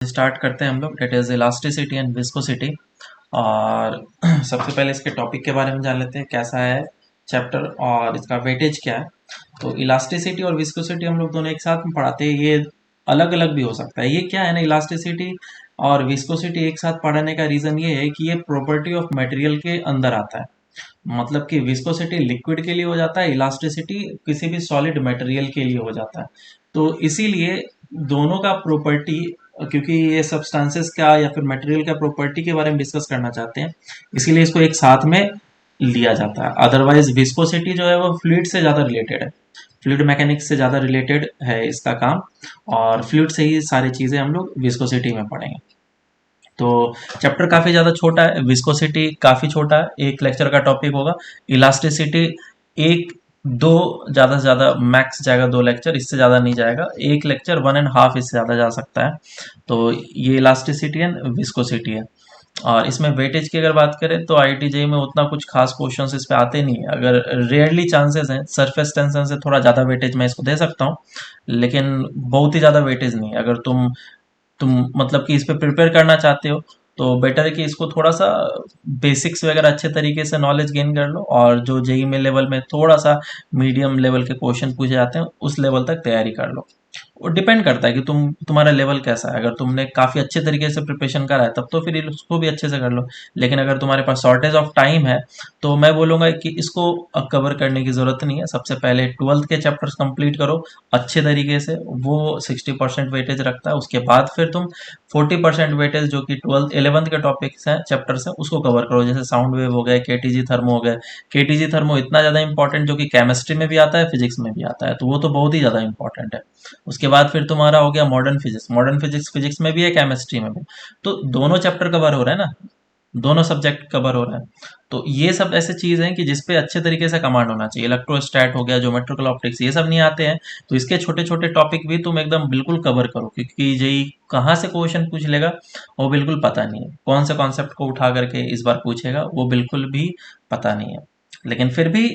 Start करते हैं हम लोग, that is elasticity and viscosity. और सबसे पहले इसके टॉपिक के बारे में जान लेते हैं, कैसा है चैप्टर और इसका वेटेज क्या है। तो इलास्टिसिटी और विस्कोसिटी हम लोग दोनों एक साथ में पढ़ाते हैं, ये अलग अलग भी हो सकता है। ये क्या है ना, इलास्टिसिटी और विस्कोसिटी एक साथ पढ़ाने का रीज़न ये है कि ये प्रॉपर्टी ऑफ मटेरियल के अंदर आता है। मतलब कि विस्कोसिटी लिक्विड के लिए हो जाता है, इलास्टिसिटी किसी भी सॉलिड मटेरियल के लिए हो जाता है। तो इसीलिए दोनों का प्रॉपर्टी, क्योंकि ये सब्सटेंसेस का या फिर मटेरियल का प्रॉपर्टी के बारे में डिस्कस करना चाहते हैं, इसीलिए इसको एक साथ में लिया जाता है। अदरवाइज विस्कोसिटी जो है वो फ्लूइड से ज़्यादा रिलेटेड है, फ्लूइड मैकेनिक्स से ज़्यादा रिलेटेड है इसका काम, और फ्लूइड से ही सारी चीज़ें हम लोग विस्कोसिटी में पढ़ेंगे। तो चैप्टर काफ़ी ज़्यादा छोटा है, विस्कोसिटी काफ़ी छोटा है, एक लेक्चर का टॉपिक होगा। इलास्टिसिटी एक दो, ज़्यादा से ज़्यादा मैक्स जाएगा 2 लेक्चर, इससे ज़्यादा नहीं जाएगा। एक लेक्चर 1.5 इससे ज़्यादा जा सकता है। तो ये इलास्टिसिटी एंड विस्कोसिटी है। और इसमें वेटेज की अगर बात करें तो आईआईटी में उतना कुछ खास क्वेश्चंस इस पे आते नहीं है। अगर रेयरली चांसेस हैं, सरफेस टेंशन से थोड़ा ज़्यादा वेटेज मैं इसको दे सकता हूँ, लेकिन बहुत ही ज़्यादा वेटेज नहीं है। अगर तुम मतलब कि इस पे प्रिपेयर करना चाहते हो तो बेटर है कि इसको थोड़ा सा बेसिक्स वगैरह अच्छे तरीके से नॉलेज गेन कर लो, और जो जेई में लेवल में थोड़ा सा मीडियम लेवल के क्वेश्चन पूछे जाते हैं उस लेवल तक तैयारी कर लो। वो डिपेंड करता है कि तुम्हारा लेवल कैसा है। अगर तुमने काफ़ी अच्छे तरीके से प्रिपरेशन करा है तब तो फिर उसको भी अच्छे से कर लो। लेकिन अगर तुम्हारे पास शॉर्टेज ऑफ टाइम है तो मैं बोलूँगा कि इसको कवर करने की ज़रूरत नहीं है। सबसे पहले 12th के चैप्टर्स कंप्लीट करो अच्छे तरीके से, वो 60% वेटेज रखता है। उसके बाद फिर तुम 40% वेटेज जो कि 11th के टॉपिक्स हैं, चैप्टर्स हैं, उसको कवर करो। जैसे साउंड वेव हो गए, केटीजी थर्मो हो गए। केटीजी थर्मो इतना ज़्यादा इंपॉर्टेंट जो कि केमिस्ट्री में भी आता है, फिजिक्स में भी आता है, तो वो तो बहुत ही ज़्यादा इंपॉर्टेंट है। उसके बाद फिर तुम्हारा हो गया modern physics. Modern physics physics में भी है, केमिस्ट्री में भी। तो दोनों चैप्टर कवर हो रहे हैं ना, दोनों सब्जेक्ट कवर हो रहा है। तो ये सब ऐसे चीज़ हैं कि जिसपे अच्छे तरीके से कमांड होना चाहिए। इलेक्ट्रोस्टैट हो गया, ज्योमेट्रिकल ऑप्टिक्स, ये सब नहीं आते हैं तो इसके छोटे छोटे टॉपिक भी तुम एकदम बिल्कुल कवर करो, क्योंकि जेई कहाँ से क्वेश्चन पूछ लेगा वो बिल्कुल पता नहीं है। कौन से कॉन्सेप्ट को उठा करके इस बार पूछेगा वो बिल्कुल भी पता नहीं है। लेकिन फिर भी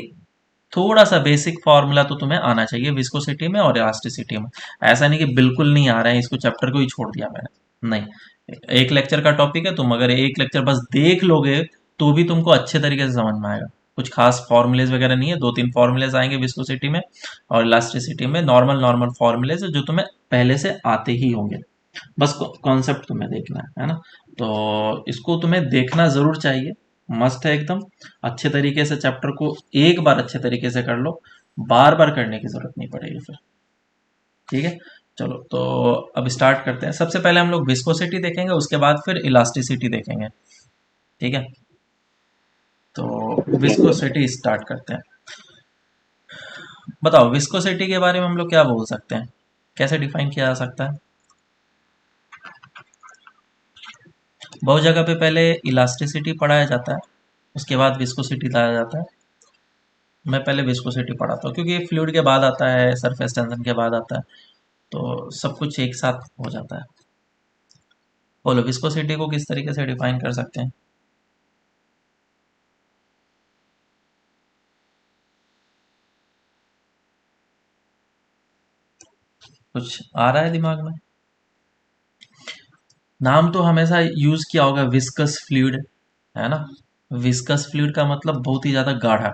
थोड़ा सा बेसिक फार्मूला तो तुम्हें आना चाहिए विस्कोसिटी में और इलास्टिसिटी में। ऐसा नहीं कि बिल्कुल नहीं आ रहा है, इसको चैप्टर को ही छोड़ दिया मैंने, नहीं। एक लेक्चर का टॉपिक है, तुम अगर एक लेक्चर बस देख लोगे तो भी तुमको अच्छे तरीके से समझ में आएगा। कुछ खास फॉर्मूलेज वगैरह नहीं है, 2-3 फॉर्मूलेज आएंगे विस्कोसिटी में और इलास्टिसिटी में, नॉर्मल नॉर्मल फॉर्मूलेज जो तुम्हें पहले से आते ही होंगे। बस कॉन्सेप्ट तुम्हें देखना है ना। तो इसको तुम्हें देखना जरूर चाहिए, मस्त है एकदम। अच्छे तरीके से चैप्टर को एक बार अच्छे तरीके से कर लो, बार बार करने की जरूरत नहीं पड़ेगी फिर। ठीक है, चलो तो अब स्टार्ट करते हैं। सबसे पहले हम लोग विस्कोसिटी देखेंगे, उसके बाद फिर इलास्टिसिटी देखेंगे। ठीक है, तो विस्कोसिटी स्टार्ट करते हैं। बताओ विस्कोसिटी के बारे में हम लोग क्या बोल सकते हैं, कैसे डिफाइन किया जा सकता है। बहुत जगह पे पहले इलास्टिसिटी पढ़ाया जाता है, उसके बाद विस्कोसिटी लाया जाता है। मैं पहले विस्कोसिटी पढ़ाता हूँ क्योंकि फ्लूइड के बाद आता है, सरफेस टेंशन के बाद आता है, तो सब कुछ एक साथ हो जाता है। बोलो विस्कोसिटी को किस तरीके से डिफाइन कर सकते हैं। कुछ आ रहा है दिमाग में। नाम तो हमेशा यूज किया होगा, विस्कस फ्लूइड, है ना। विस्कस फ्लूइड का मतलब बहुत ही ज्यादा गाढ़ा।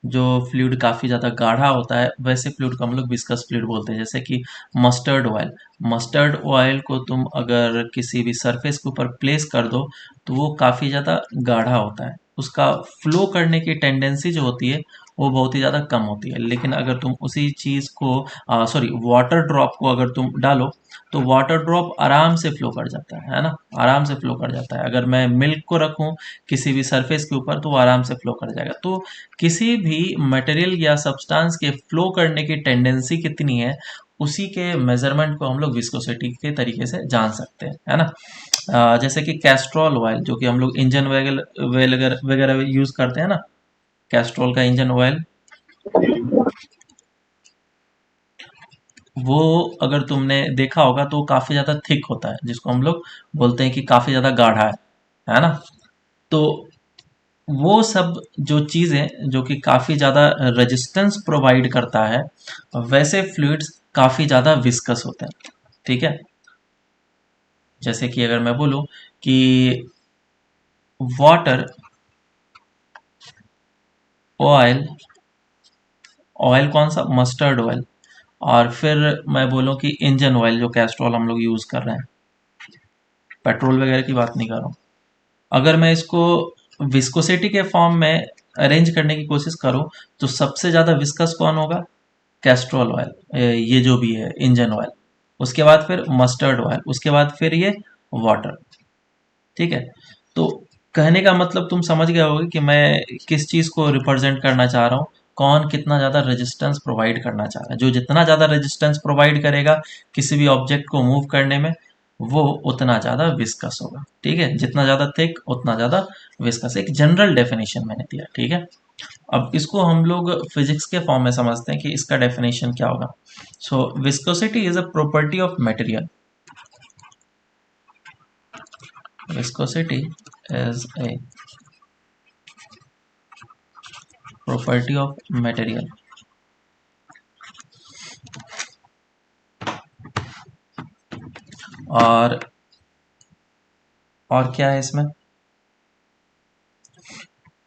जो फ्लूइड काफी ज्यादा गाढ़ा होता है वैसे फ्लूइड को हम लोग विस्कस फ्लूइड बोलते हैं। जैसे कि मस्टर्ड ऑयल, मस्टर्ड ऑयल को तुम अगर किसी भी सरफेस के ऊपर प्लेस कर दो तो वो काफी ज्यादा गाढ़ा होता है, उसका फ्लो करने की टेंडेंसी जो होती है वो बहुत ही ज़्यादा कम होती है। लेकिन अगर तुम उसी चीज़ को सॉरी वाटर ड्रॉप को अगर तुम डालो तो वाटर ड्रॉप आराम से फ्लो कर जाता है ना, आराम से फ्लो कर जाता है। अगर मैं मिल्क को रखूं किसी भी सरफेस के ऊपर तो वो आराम से फ्लो कर जाएगा। तो किसी भी मटेरियल या सब्सटेंस के फ्लो करने की टेंडेंसी कितनी है, उसी के मेजरमेंट को हम लोग विस्कोसिटी के तरीके से जान सकते हैं, है ना। जैसे कि कैस्ट्रॉल ऑयल जो कि हम लोग इंजन वगैरह वगैरह यूज करते हैं ना, कैस्ट्रॉल का इंजन ऑयल, वो अगर तुमने देखा होगा तो काफी ज्यादा थिक होता है, जिसको हम लोग बोलते हैं कि काफी ज्यादा गाढ़ा है ना। तो वो सब जो चीजें जो कि काफी ज्यादा रेजिस्टेंस प्रोवाइड करता है, वैसे फ्लूइड्स काफी ज्यादा विस्कस होते हैं। ठीक है, जैसे कि अगर मैं बोलूं कि वाटर, ऑयल, ऑयल कौन सा, मस्टर्ड ऑयल, और फिर मैं बोलूं कि इंजन ऑयल जो कैस्ट्रॉल हम लोग यूज कर रहे हैं, पेट्रोल वगैरह की बात नहीं कर रहा हूँ। अगर मैं इसको विस्कोसिटी के फॉर्म में अरेंज करने की कोशिश करूं तो सबसे ज़्यादा विस्कस कौन होगा, कैस्ट्रॉल ऑयल, ये जो भी है इंजन ऑयल, उसके बाद फिर मस्टर्ड ऑयल, उसके बाद फिर ये वाटर। ठीक है, तो कहने का मतलब तुम समझ गए होगे कि मैं किस चीज़ को रिप्रेजेंट करना चाह रहा हूँ, कौन कितना ज़्यादा रेजिस्टेंस प्रोवाइड करना चाह रहा है। जो जितना ज़्यादा रेजिस्टेंस प्रोवाइड करेगा किसी भी ऑब्जेक्ट को मूव करने में, वो उतना ज़्यादा विस्कस होगा। ठीक है, जितना ज़्यादा थिक उतना ज़्यादा विस्कस, एक जनरल डेफिनेशन मैंने दिया। ठीक है, अब इसको हम लोग फिजिक्स के फॉर्म में समझते हैं कि इसका डेफिनेशन क्या होगा। So viscosity is a property of material, viscosity is a property of material। और क्या है इसमें,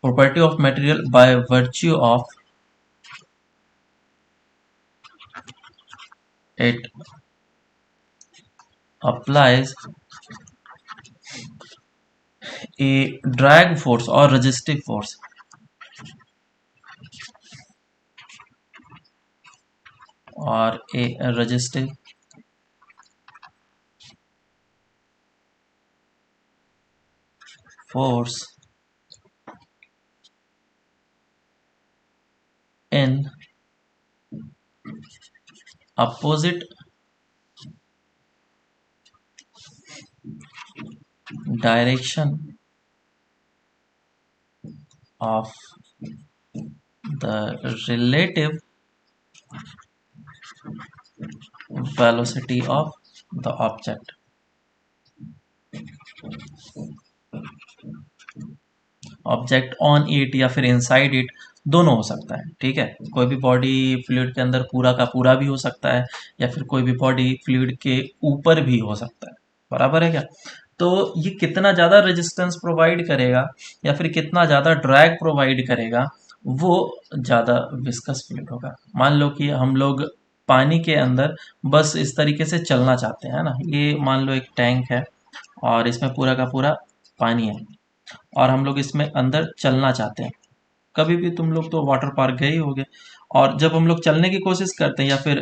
property of material by virtue of it applies a drag force or resistive force, or a resistive force in opposite direction of the relative velocity of the object। Object on it या फिर inside it, दोनों हो सकता है। ठीक है, कोई भी बॉडी फ्लूइड के अंदर पूरा का पूरा भी हो सकता है, या फिर कोई भी बॉडी फ्लूइड के ऊपर भी हो सकता है। बराबर है क्या? तो ये कितना ज़्यादा रेजिस्टेंस प्रोवाइड करेगा या फिर कितना ज़्यादा ड्रैग प्रोवाइड करेगा, वो ज़्यादा विस्कस फ्लूइड होगा। मान लो कि हम लोग पानी के अंदर बस इस तरीके से चलना चाहते हैं ना, ये मान लो एक टैंक है और इसमें पूरा का पूरा पानी है, और हम लोग इसमें अंदर चलना चाहते हैं। कभी भी तुम लोग तो वाटर पार्क गए ही होगे, और जब हम लोग चलने की कोशिश करते हैं या फिर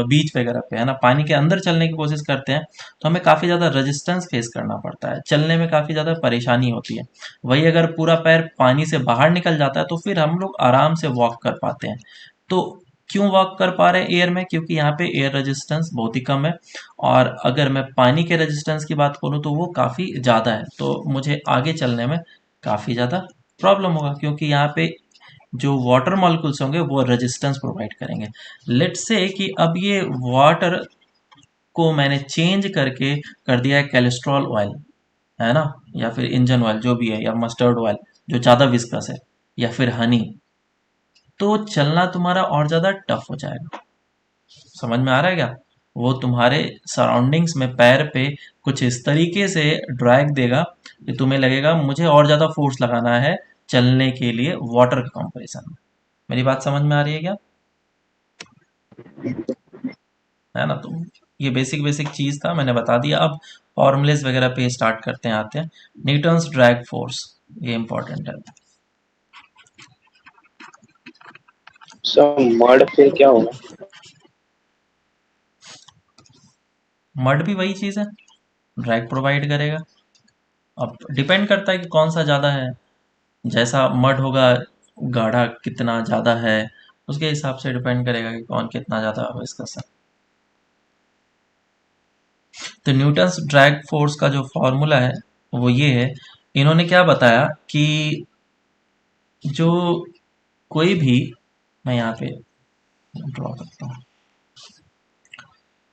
बीच वगैरह पे है ना, पानी के अंदर चलने की कोशिश करते हैं, तो हमें काफ़ी ज़्यादा रेजिस्टेंस फेस करना पड़ता है, चलने में काफ़ी ज़्यादा परेशानी होती है। वही अगर पूरा पैर पानी से बाहर निकल जाता है तो फिर हम लोग आराम से वॉक कर पाते हैं। तो क्यों वॉक कर पा रहे हैं एयर में? क्योंकि यहाँ पे एयर रेजिस्टेंस बहुत ही कम है, और अगर मैं पानी के रेजिस्टेंस की बात करूँ तो वो काफ़ी ज़्यादा है, तो मुझे आगे चलने में काफ़ी ज़्यादा प्रॉब्लम होगा, क्योंकि यहाँ पे जो वाटर मॉलिक्यूल्स होंगे वो रेजिस्टेंस प्रोवाइड करेंगे। लेट्स से कि अब ये वाटर को मैंने चेंज करके कर दिया है कोलेस्ट्रॉल ऑयल, है ना, या फिर इंजन ऑयल जो भी है, या मस्टर्ड ऑयल जो ज़्यादा विस्कस है, या फिर हनी, तो चलना तुम्हारा और ज़्यादा टफ हो जाएगा। समझ में आ रहा है क्या? वो तुम्हारे सराउंडिंग्स में पैर पे कुछ इस तरीके से ड्रैग देगा कि तुम्हें लगेगा मुझे और ज़्यादा फोर्स लगाना है चलने के लिए वाटर के कंपैरिजन में। मेरी बात समझ में आ रही है क्या? है ना? तो ये बेसिक बेसिक चीज़ था, मैंने बता दिया। अब फॉर्मूलेस वगैरह पे स्टार्ट करते हैं, आते हैं। न्यूटन्स ड्रैग फोर्स, ये इंपॉर्टेंट है। सब मर्ड फिर क्या होगा? मड भी वही चीज़ है, ड्रैग प्रोवाइड करेगा। अब डिपेंड करता है कि कौन सा ज़्यादा है, जैसा मड होगा, गाढ़ा कितना ज़्यादा है, उसके हिसाब से डिपेंड करेगा कि कौन कितना ज़्यादा इसका सा। तो न्यूटन्स ड्रैग फोर्स का जो फॉर्मूला है वो ये है। इन्होंने क्या बताया कि जो कोई भी, मैं यहाँ पे ड्रॉ करता हूँ,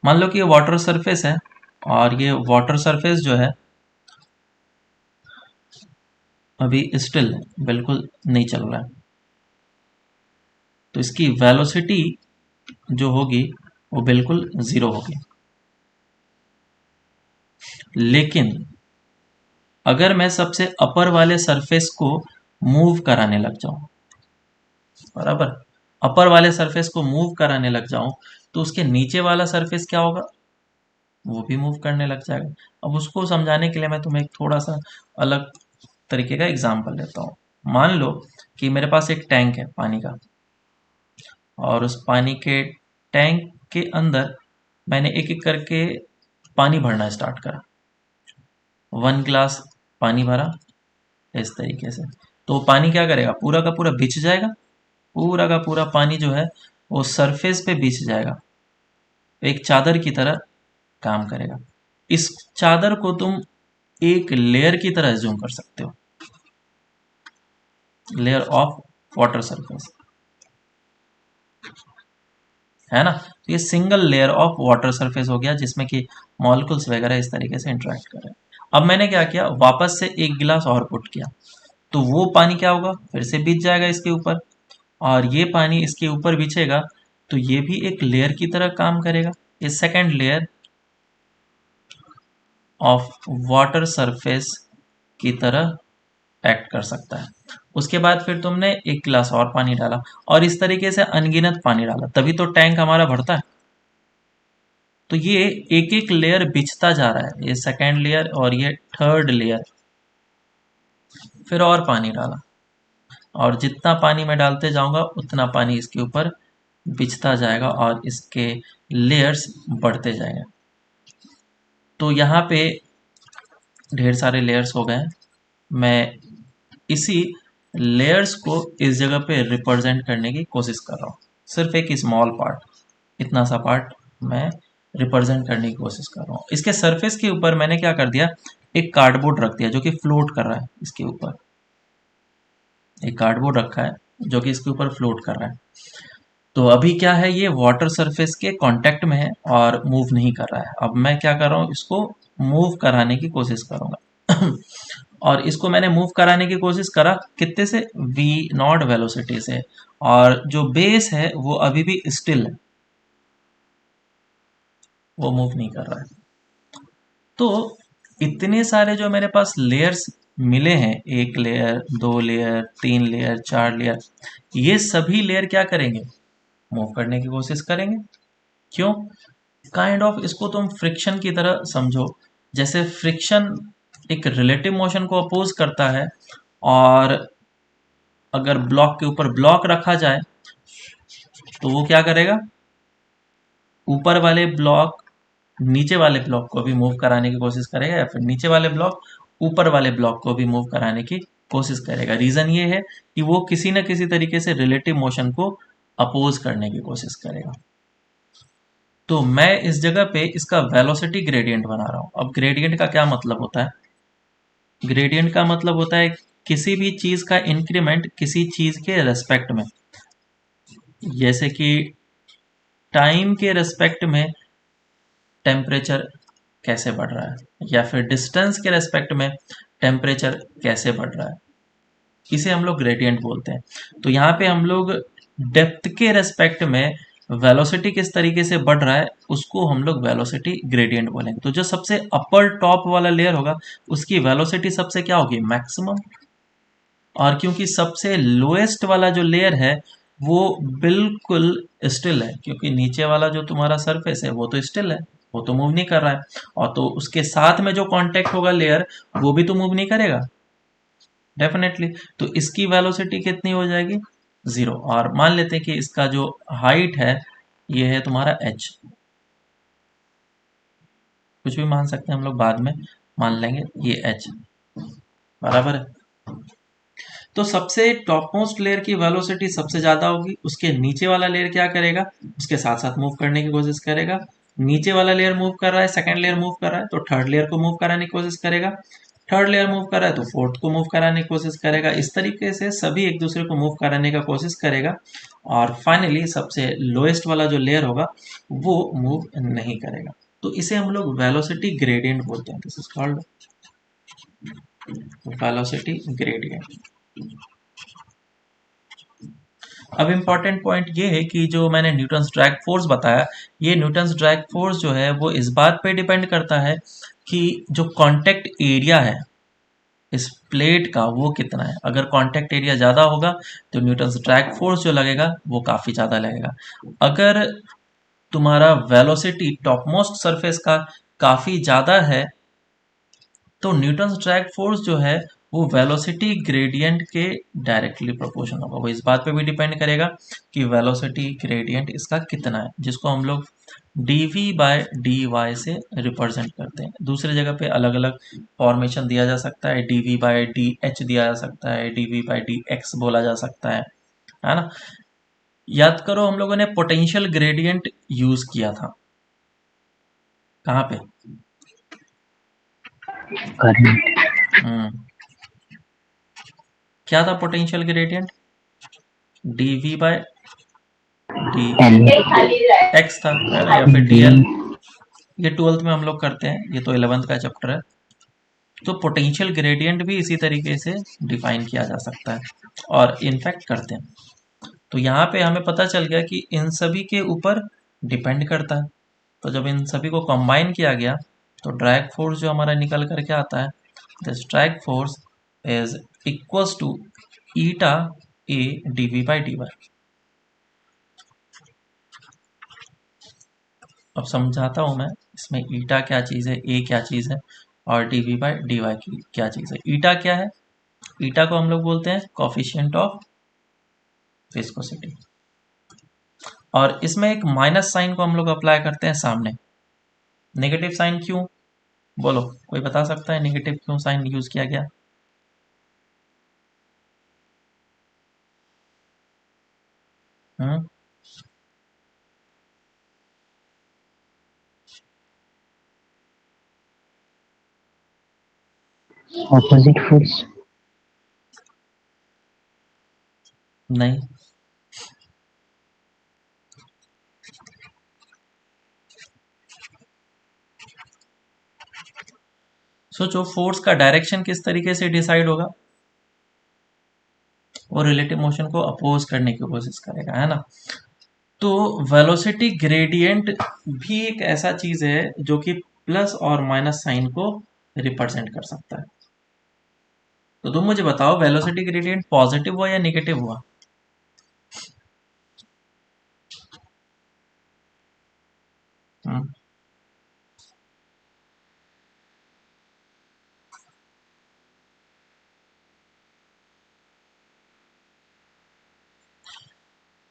मान लो कि ये वाटर सरफेस है, और ये वाटर सरफेस जो है अभी स्टिल बिल्कुल नहीं चल रहा है, तो इसकी वेलोसिटी जो होगी वो बिल्कुल ज़ीरो होगी। लेकिन अगर मैं सबसे अपर वाले सरफेस को मूव कराने लग जाऊं, बराबर, अपर वाले सरफेस को मूव कराने लग जाऊं, तो उसके नीचे वाला सरफेस क्या होगा, वो भी मूव करने लग जाएगा। अब उसको समझाने के लिए मैं तुम्हें एक थोड़ा सा अलग तरीके का एग्जाम्पल लेता हूँ। मान लो कि मेरे पास एक टैंक है पानी का, और उस पानी के टैंक के अंदर मैंने एक एक करके पानी भरना स्टार्ट करा। 1 ग्लास पानी भरा इस तरीके से, तो पानी क्या करेगा, पूरा का पूरा बिछ जाएगा, पूरा का पूरा पानी जो है वो सरफेस पे बिछ जाएगा, एक चादर की तरह काम करेगा। इस चादर को तुम एक लेयर की तरह एज्यूम कर सकते हो, लेयर ऑफ वाटर सरफेस, है ना। तो ये single layer of water surface हो गया, जिसमें कि मॉलिक्यूल्स वगैरह इस तरीके से इंटरेक्ट कर रहे हैं। अब मैंने क्या किया, वापस से 1 गिलास और पुट किया, तो वो पानी क्या होगा, फिर से बिछ जाएगा इसके ऊपर, और ये पानी इसके ऊपर बिछेगा, तो ये भी एक लेयर की तरह काम करेगा। ये second layer of water surface की तरह एक्ट कर सकता है। उसके बाद फिर तुमने 1 गिलास और पानी डाला, और इस तरीके से अनगिनत पानी डाला, तभी तो टैंक हमारा भरता है। तो ये एक एक लेयर बिछता जा रहा है, ये सेकेंड लेयर और ये थर्ड लेयर। फिर और पानी डाला, और जितना पानी मैं डालते जाऊंगा उतना पानी इसके ऊपर बिछता जाएगा, और इसके लेयर्स बढ़ते जाएंगे। तो यहाँ पे ढेर सारे लेयर्स हो गए। मैं इसी लेयर्स को इस जगह पे रिप्रेजेंट करने की कोशिश कर रहा हूँ, सिर्फ एक स्मॉल पार्ट, इतना सा पार्ट मैं रिप्रेजेंट करने की कोशिश कर रहा हूँ। इसके सरफेस के ऊपर मैंने क्या कर दिया, एक कार्डबोर्ड रख दिया जो कि फ्लोट कर रहा है इसके ऊपर। एक कार्डबोर्ड रखा है जो कि इसके ऊपर फ्लोट कर रहा है। तो अभी क्या है, ये वाटर सरफेस के कांटेक्ट में है और मूव नहीं कर रहा है। अब मैं क्या कर रहा हूँ, इसको मूव कराने की कोशिश करूंगा। और इसको मैंने मूव कराने की कोशिश करा कितने से, v0 वेलोसिटी से, और जो बेस है वो अभी भी स्टिल है, वो मूव नहीं कर रहा है। तो इतने सारे जो मेरे पास लेयर्स मिले हैं, 1 लेयर, 2 लेयर, 3 लेयर, 4 लेयर, ये सभी लेयर क्या करेंगे, मूव करने की कोशिश करेंगे। क्यों, काइंड ऑफ इसको तुम फ्रिक्शन की तरह समझो। जैसे फ्रिक्शन एक रिलेटिव मोशन को अपोज करता है, और अगर ब्लॉक के ऊपर ब्लॉक रखा जाए तो वो क्या करेगा, ऊपर वाले ब्लॉक नीचे वाले ब्लॉक को भी मूव कराने की कोशिश करेगा, या फिर नीचे वाले ब्लॉक ऊपर वाले ब्लॉक को भी मूव कराने की कोशिश करेगा। रीजन ये है कि वो किसी न किसी तरीके से रिलेटिव मोशन को अपोज करने की कोशिश करेगा। तो मैं इस जगह पे इसका वेलोसिटी ग्रेडियंट बना रहा हूं। अब ग्रेडियंट का क्या मतलब होता है, ग्रेडियंट का मतलब होता है किसी भी चीज का इंक्रीमेंट किसी चीज के रेस्पेक्ट में। जैसे कि टाइम के रेस्पेक्ट में टेम्परेचर कैसे बढ़ रहा है, या फिर डिस्टेंस के रेस्पेक्ट में टेम्परेचर कैसे बढ़ रहा है, इसे हम लोग ग्रेडियंट बोलते हैं। तो यहाँ पे हम लोग डेप्थ के रेस्पेक्ट में वेलोसिटी किस तरीके से बढ़ रहा है उसको हम लोग वेलोसिटी ग्रेडियंट बोलेंगे। तो जो सबसे अपर टॉप वाला लेयर होगा उसकी वेलोसिटी सबसे क्या होगी, मैक्सिमम। और क्योंकि सबसे लोएस्ट वाला जो लेयर है वो बिल्कुल स्टिल है, क्योंकि नीचे वाला जो तुम्हारा सरफेस है वो तो स्टिल है, वो तो मूव नहीं कर रहा है, और तो उसके साथ में जो कांटेक्ट होगा लेयर वो भी तो मूव नहीं करेगा डेफिनेटली। तो इसकी वेलोसिटी कितनी हो जाएगी, 0। और मान लेते हैं कि इसका जो हाइट है ये है तुम्हारा h, कुछ भी मान सकते हैं हम लोग, बाद में मान लेंगे ये h, बराबर है। तो सबसे टॉप मोस्ट लेयर की वेलोसिटी सबसे ज्यादा होगी, उसके नीचे वाला लेयर क्या करेगा, उसके साथ साथ मूव करने की कोशिश करेगा। नीचे वाला लेयर मूव कर रहा है, सेकंड लेयर मूव कर रहा है, तो थर्ड लेयर को मूव कराने की कोशिश करेगा। थर्ड लेयर मूव कर रहा है तो फोर्थ को मूव कराने की कोशिश करेगा। इस तरीके से सभी एक दूसरे को मूव कराने का कोशिश करेगा, और फाइनली सबसे लोएस्ट वाला जो लेयर होगा वो मूव नहीं करेगा। तो इसे हम लोग वेलोसिटी ग्रेडियंट बोलते हैं। This is called velocity gradient. अब इम्पॉर्टेंट पॉइंट ये है कि जो मैंने न्यूटन्स ड्रैग फोर्स बताया, ये न्यूटन्स ड्रैग फोर्स जो है वो इस बात पे डिपेंड करता है कि जो कांटेक्ट एरिया है इस प्लेट का वो कितना है। अगर कांटेक्ट एरिया ज़्यादा होगा तो न्यूटन्स ड्रैग फोर्स जो लगेगा वो काफ़ी ज़्यादा लगेगा। अगर तुम्हारा वेलोसिटी टॉप मोस्ट सरफेस का काफ़ी ज़्यादा है तो न्यूटन्स ड्रैग फोर्स जो है वो वेलोसिटी ग्रेडियंट के डायरेक्टली प्रोपोर्शनल होगा। वो इस बात पे भी डिपेंड करेगा कि वेलोसिटी ग्रेडियंट इसका कितना है, जिसको हम लोग dv बाय dy से रिप्रेजेंट करते हैं। दूसरी जगह पे अलग अलग फॉर्मेशन दिया जा सकता है, dv बाय dh दिया जा सकता है, dv बाय dx बोला जा सकता है ना। याद करो हम लोगों ने पोटेंशियल ग्रेडियंट यूज किया था कहाँ पे? करंट। हम्म क्या था potential gradient? dv by d l x था, है ना, या फिर डी dl। ये 12th में हम लोग करते हैं, ये तो 11th का चैप्टर है। तो पोटेंशियल ग्रेडियंट भी इसी तरीके से डिफाइन किया जा सकता है और इनफैक्ट करते हैं। तो यहाँ पे हमें पता चल गया कि इन सभी के ऊपर डिपेंड करता है। तो जब इन सभी को कंबाइन किया गया तो ड्रैग फोर्स जो हमारा निकल करके आता है, this drag force is equals to eta a dv by dy। अब समझाता हूँ मैं इसमें ईटा क्या चीज़ है, ए क्या चीज़ है और dv बाई dy की क्या चीज़ है। ईटा क्या है? ईटा को हम लोग बोलते हैं कोफिशिएंट ऑफ विस्कोसिटी, और इसमें एक माइनस साइन को हम लोग अप्लाई करते हैं सामने। नेगेटिव साइन क्यों? बोलो, कोई बता सकता है नेगेटिव क्यों साइन यूज किया गया? हम्म ऑपोजिट फोर्स। नहीं, सोचो फोर्स का डायरेक्शन किस तरीके से डिसाइड होगा। वो रिलेटिव मोशन को अपोज करने की कोशिश करेगा, है ना। तो वेलोसिटी ग्रेडियंट भी एक ऐसा चीज है जो कि प्लस और माइनस साइन को रिप्रेजेंट कर सकता है। तो तुम मुझे बताओ वेलोसिटी ग्रेडियंट पॉजिटिव हुआ या नेगेटिव हुआ? हम्म,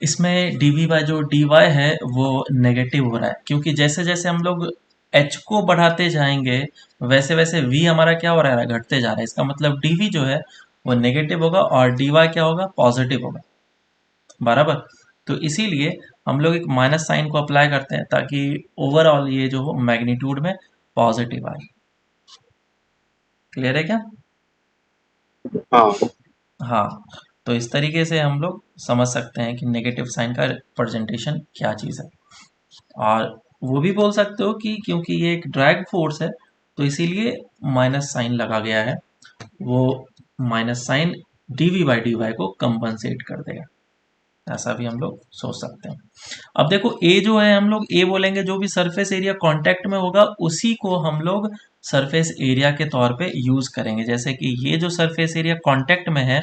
इसमें dv बाय जो dy है वो नेगेटिव हो रहा है, क्योंकि जैसे जैसे हम लोग h को बढ़ाते जाएंगे वैसे वैसे v हमारा क्या हो रहा है, घटते जा रहा है। इसका मतलब dv जो है वो नेगेटिव होगा और dy क्या होगा, पॉजिटिव होगा, बराबर। तो इसीलिए हम लोग एक माइनस साइन को अप्लाई करते हैं ताकि ओवरऑल ये जो हो मैग्नीट्यूड में पॉजिटिव आए। क्लियर है क्या? हाँ। हाँ। तो इस तरीके से हम लोग समझ सकते हैं कि नेगेटिव साइन का रिप्रेजेंटेशन क्या चीज़ है। और वो भी बोल सकते हो कि क्योंकि ये एक ड्रैग फोर्स है तो इसीलिए माइनस साइन लगा गया है। वो minus sign dv by dy को कंपनसेट कर देगा, ऐसा भी हम लोग सोच सकते हैं। अब देखो ए जो है, हम लोग ए बोलेंगे जो भी सरफेस एरिया कांटेक्ट में होगा उसी को हम लोग सरफेस एरिया के तौर पे यूज करेंगे। जैसे कि ये जो सरफेस एरिया कांटेक्ट में है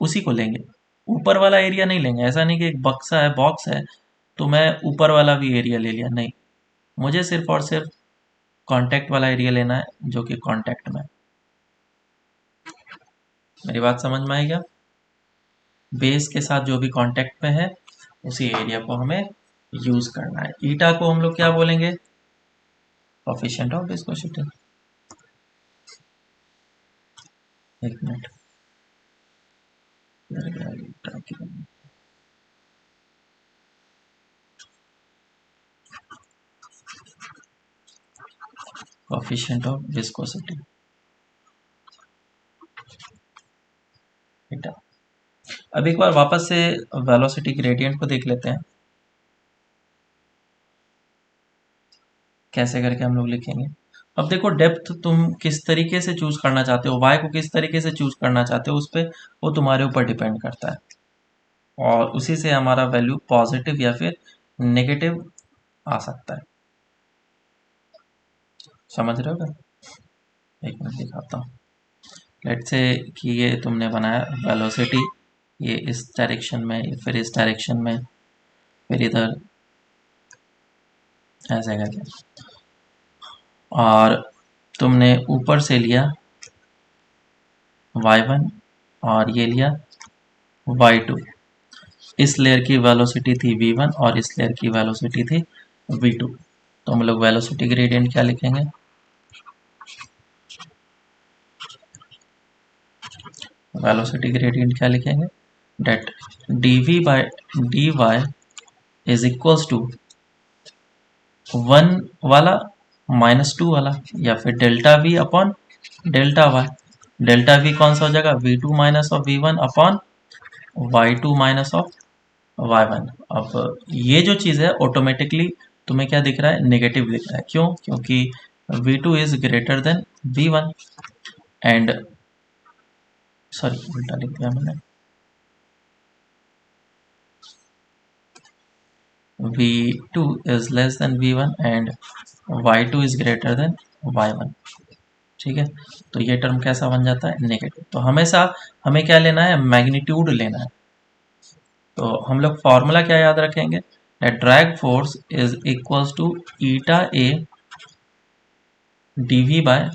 उसी को लेंगे, ऊपर वाला एरिया नहीं लेंगे। ऐसा नहीं कि एक बक्सा है, बॉक्स है, तो मैं ऊपर वाला भी एरिया ले लिया, नहीं। मुझे सिर्फ और सिर्फ कांटेक्ट वाला एरिया लेना है जो कि कांटेक्ट में। मेरी बात समझ में आई क्या? बेस के साथ जो भी कांटेक्ट में है उसी एरिया को हमें यूज करना है। ईटा को हम लोग क्या बोलेंगे, कोफिशिएंट ऑफ विस्कोसिटी। एक मिनट, कोफिशिएंट ऑफ विस्कोसिटी ईटा। अब एक बार वापस से वेलोसिटी ग्रेडियंट को देख लेते हैं कैसे करके हम लोग लिखेंगे। अब देखो डेप्थ तुम किस तरीके से चूज करना चाहते हो, y को किस तरीके से चूज करना चाहते हो, उस पर वो तुम्हारे ऊपर डिपेंड करता है और उसी से हमारा वैल्यू पॉजिटिव या फिर नेगेटिव आ सकता है। समझ रहे हो क्या? एक मिनट दिखाता हूँ। लेट्स से कि ये तुमने बनाया वेलोसिटी, ये इस डायरेक्शन में, फिर इस डायरेक्शन में, फिर इधर, ऐसे करके, और तुमने ऊपर से लिया y1 और ये लिया y2। इस लेयर की वेलोसिटी थी v1 और इस लेयर की वेलोसिटी थी v2। तो हम लोग वेलोसिटी ग्रेडियंट क्या लिखेंगे? वेलोसिटी ग्रेडियंट क्या लिखेंगे? That dv by dy is equals to 1 वाला माइनस 2 वाला, या फिर delta v upon delta y। Delta v कौन सा हो जाएगा? v2 minus of v1 upon y2 minus of y1। अब ये जो चीज़ है ऑटोमेटिकली तुम्हें क्या दिख रहा है? नेगेटिव दिख रहा है। क्यों? क्योंकि v2 is greater than v1 and, sorry उल्टा लिख दिया मैंने, v2 is less than v1 and y2 is greater than y1। ठीक है, तो ये टर्म कैसा बन जाता है? नेगेटिव। तो हमेशा हमें क्या लेना है? मैग्नीट्यूड लेना है। तो हम लोग फॉर्मूला क्या याद रखेंगे? Drag force is equals to eta a d v by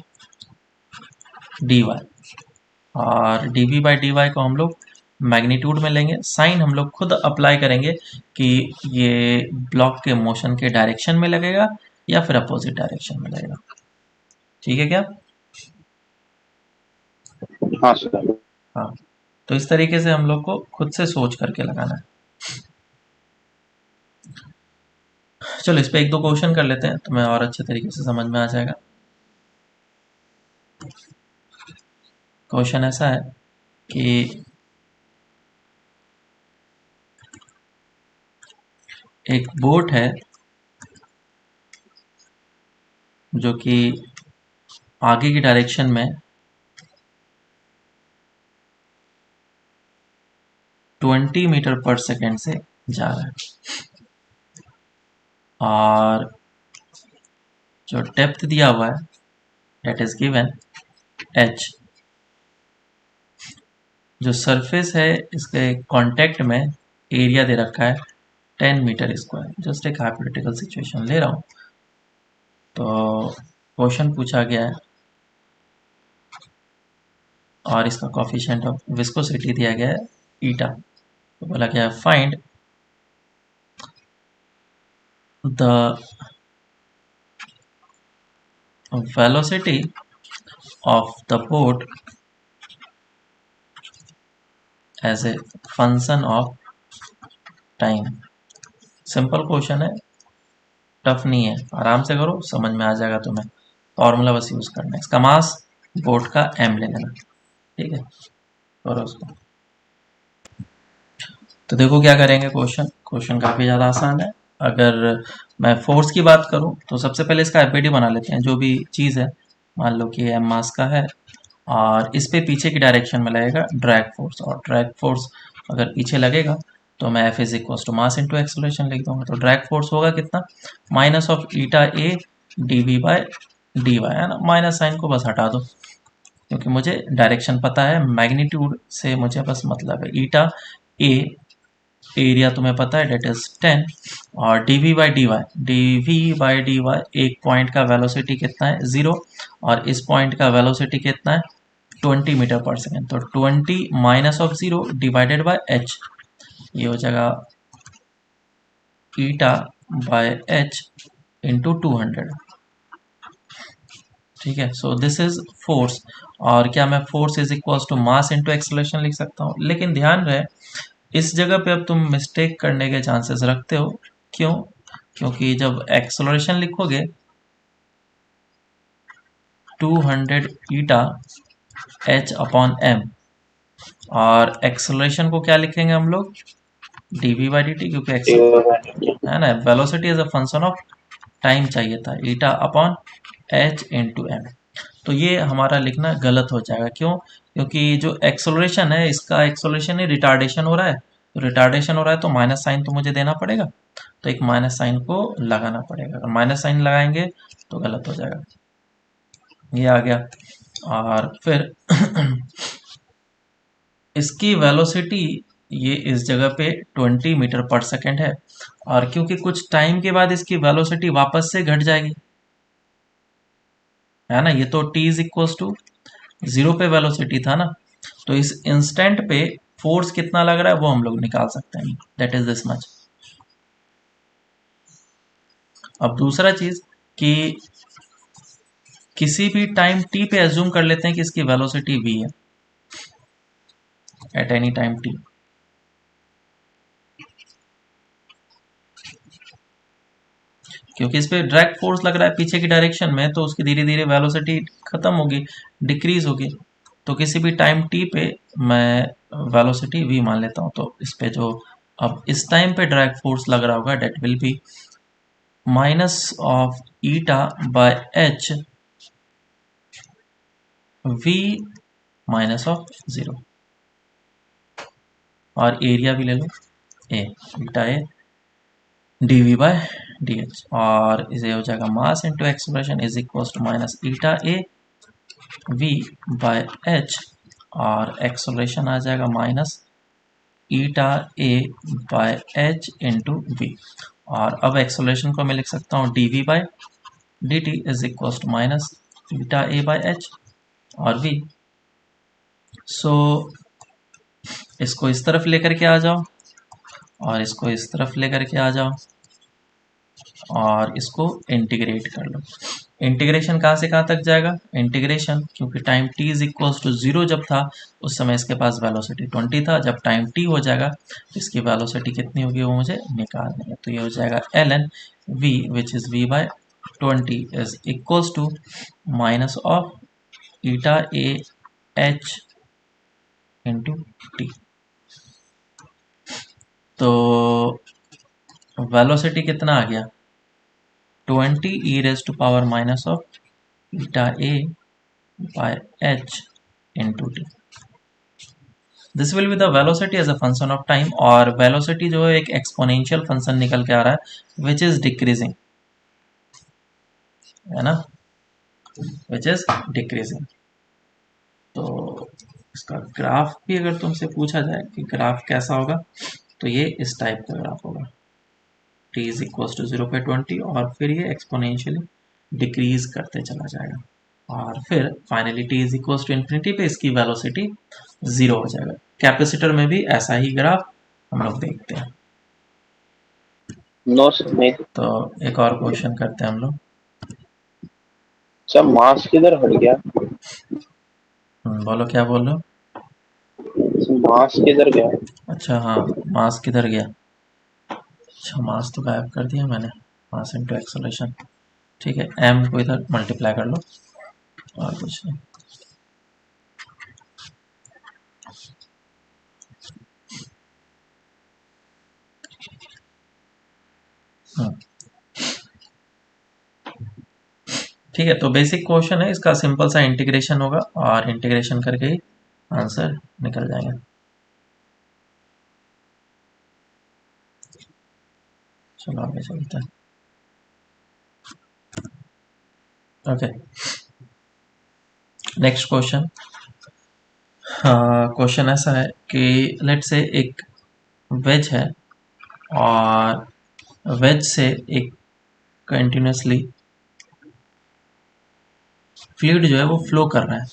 D y, और dv बाई डी वाई को हम लोग मैग्नीट्यूड में लेंगे। साइन हम लोग खुद अप्लाई करेंगे कि ये ब्लॉक के मोशन के डायरेक्शन में लगेगा या फिर अपोजिट डायरेक्शन में लगेगा। ठीक है क्या? हाँ सर। हाँ, तो इस तरीके से हम लोग को खुद से सोच करके लगाना है। चलो इस पे एक दो क्वेश्चन कर लेते हैं, तुम्हें और अच्छे तरीके से समझ में आ जाएगा। क्वेश्चन ऐसा है कि एक बोट है जो कि आगे की डायरेक्शन में 20 मीटर पर सेकेंड से जा रहा है, और जो डेप्थ दिया हुआ है डेट इज गिवन h। जो सरफेस है इसके कांटेक्ट में एरिया दे रखा है 10 मीटर स्क्वायर। जस्ट एक हाइपोथेटिकल सिचुएशन ले रहा हूँ। तो क्वेश्चन पूछा गया है और इसका कोफिशिएंट ऑफ विस्कोसिटी दिया गया है ईटा। तो बोला गया है find the velocity of the boat as a function of time. Simple question है, टफ नहीं है, आराम से करो, समझ में आ जाएगा तुम्हें। फॉर्मूला बस यूज करना है। इसका मास बोट का m ले लेना। ठीक है, करो उसको। तो देखो क्या करेंगे। क्वेश्चन काफ़ी ज़्यादा आसान है। अगर मैं फोर्स की बात करूं तो सबसे पहले इसका एपीडी बना लेते हैं। जो भी चीज़ है, मान लो कि m मास का है और इस पे पीछे की डायरेक्शन में लगेगा ड्रैग फोर्स, और ड्रैग फोर्स अगर पीछे लगेगा तो मैं F is equal to mass into acceleration लिख दूंगा। तो ड्रैग फोर्स होगा कितना? Minus of eta A D v by d y, है ना। माइनस साइन को बस हटा दो क्योंकि मुझे डायरेक्शन पता है, मैग्नीट्यूड से मुझे बस मतलब है। ईटा ए एरिया तुम्हें पता है डेट इज 10, और dv बाई डी वाई एक पॉइंट का वेलोसिटी कितना है? 0, और इस पॉइंट का वेलोसिटी कितना है? 20 मीटर पर सेकेंड। तो 20 minus of 0 divided by h, ये हो जाएगा ईटा बाय h इंटू 200। ठीक है, सो दिस इज फोर्स। और क्या मैं force is equals to mass into acceleration लिख सकता हूँ? लेकिन ध्यान रहे, इस जगह पे अब तुम मिस्टेक करने के चांसेस रखते हो। क्यों? क्योंकि जब एक्सेलरेशन लिखोगे 200 ईटा h अपॉन m, और एक्सेलरेशन को क्या लिखेंगे हम लोग? dv बाई dt, क्योंकि है ना, velocity is a function of time चाहिए था, eta upon h into m. तो ये हमारा लिखना गलत हो जाएगा। क्यों? क्योंकि जो एक्सेलरेशन है, इसका एक्सेलरेशन ही रिटार्डेशन हो रहा है। तो रिटार्डेशन हो रहा है तो माइनस साइन तो मुझे देना पड़ेगा, तो एक माइनस साइन को लगाना पड़ेगा। अगर माइनस साइन लगाएंगे तो गलत हो जाएगा। ये आ गया। और फिर इसकी वेलोसिटी ये इस जगह पे 20 मीटर पर सेकेंड है, और क्योंकि कुछ टाइम के बाद इसकी वेलोसिटी वापस से घट जाएगी, है ना। ये तो t इज इक्वल टू 0 पे वेलोसिटी था ना, तो इस इंस्टेंट पे फोर्स कितना लग रहा है वो हम लोग निकाल सकते हैं, दैट इज दिस मच। अब दूसरा चीज कि किसी भी टाइम t पे एज्यूम कर लेते हैं कि इसकी वेलोसिटी v है एट एनी टाइम t। क्योंकि इस पे डायरेक्ट फोर्स लग रहा है पीछे की डायरेक्शन में, तो उसकी धीरे धीरे वेलोसिटी खत्म होगी, डिक्रीज होगी। तो किसी भी टाइम t पे मैं वेलोसिटी v मान लेता हूँ। तो इस पे जो अब इस टाइम पे डायरेक्ट फोर्स लग रहा होगा that will be minus of eta by h v minus of 0। और एरिया भी ले लो a, eta a dv by dh, और इसे हो जाएगा mass into expression is equal to minus eta a v by h, और एक्सलेशन आ जाएगा minus eta a by h into v. और अब एक्सलेशन को मैं लिख सकता हूँ dv by dt is equal to minus eta a by h और v। सो इसको इस तरफ लेकर के आ जाओ, और इसको इस तरफ लेकर के आ जाओ, और इसको इंटीग्रेट कर लो। इंटीग्रेशन कहाँ से कहाँ तक जाएगा, इंटीग्रेशन क्योंकि time t is equal to 0 जब था उस समय इसके पास वेलोसिटी 20 था, जब टाइम t हो जाएगा तो इसकी वेलोसिटी कितनी होगी वो मुझे निकालनी है। तो ये हो जाएगा ln v which is v by 20 is equals to minus of eta a h into t. तो वेलोसिटी कितना आ गया 20 e raise to power minus of eta a by h into t। This will be the velocity as a function of time, और velocity जो है एक exponential function निकल के आ रहा है विच इज डिक्रीजिंग, है ना, विच इज डिक्रीजिंग। तो इसका ग्राफ भी अगर तुमसे पूछा जाए कि ग्राफ कैसा होगा, तो ये इस टाइप का ग्राफ होगा, t इज इक्वल टू 0 पे 20, और फिर ये एक्सपोनेंशियली डिक्रीज करते चला जाएगा, और फिर finally t is equal to infinity पे इसकी वेलोसिटी 0 हो जाएगा। कैपेसिटर में भी ऐसा ही ग्राफ हम लोग देखते हैं। नो सर नहीं। तो एक और क्वेश्चन करते हैं हम लोग। सर मास किधर हट गया? बोलो क्या बोल रहे हो। मास किधर गया? अच्छा हाँ, मास किधर गया। अच्छा मास तो गायब कर दिया मैंने, मास इंटू एक्सेलरेशन। ठीक है, m को इधर मल्टीप्लाई कर लो और कुछ नहीं। ठीक है, तो बेसिक क्वेश्चन है इसका, सिंपल सा इंटीग्रेशन होगा और इंटीग्रेशन करके ही आंसर निकल जाएंगे। चलो आगे चलते हैं। Okay, next question. क्वेश्चन ऐसा है कि लेट से एक वेज है, और वेज से एक कंटिन्यूसली फ्लूइड जो है वो फ्लो कर रहा है।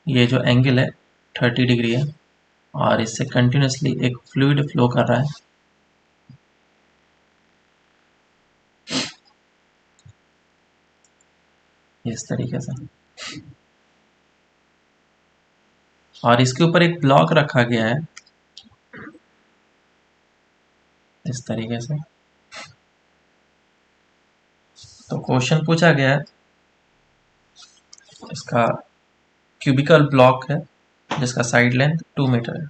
ये जो एंगल है 30 डिग्री है, और इससे कंटिन्यूसली एक फ्लूइड फ्लो कर रहा है। इस तरीके से, और इसके ऊपर एक ब्लॉक रखा गया है इस तरीके से। तो क्वेश्चन पूछा गया है, इसका क्यूबिकल ब्लॉक है जिसका साइड लेंथ 2 मीटर है,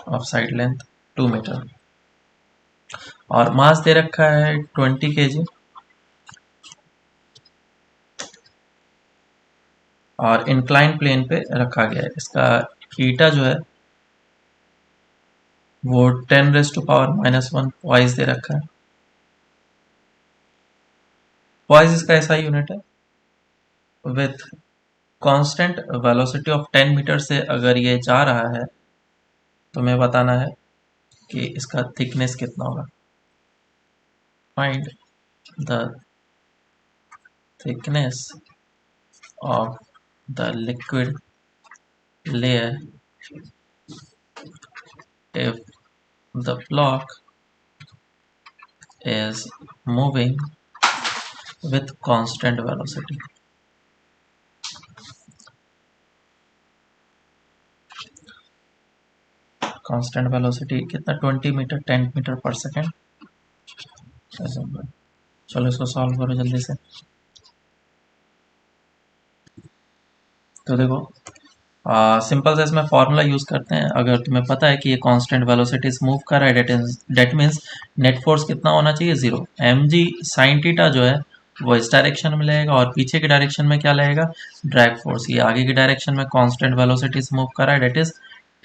ऑफ साइड लेंथ 2 मीटर, और मास दे रखा है 20 kg, और इंक्लाइन प्लेन पे रखा गया है। इसका ईटा जो है वो 10 रेज टू पावर माइनस 1 वाइज दे रखा है। पॉइज इसका ऐसा यूनिट है। With constant velocity of 10 meter से अगर ये जा रहा है तो हमें बताना है कि इसका थिकनेस कितना होगा। Find the thickness of the liquid layer if the block is moving with constant velocity। Constant velocity कितना, 20 मीटर 10 मीटर पर सेकेंड। चलो इसको सॉल्व करो जल्दी से। तो देखो सिंपल से इसमें फॉर्मूला यूज करते हैं। अगर तुम्हें पता है कि ये कांस्टेंट वेलोसिटी से मूव कर रहा है, डेट मीन्स नेट फोर्स कितना होना चाहिए, 0। एम जी साइन थीटा जो है वो इस डायरेक्शन में लगेगा और पीछे के डायरेक्शन में क्या लगेगा, ड्रैग फोर्स। ये आगे की डायरेक्शन में कांस्टेंट वेलोसिटी से मूव कर रहा है, that is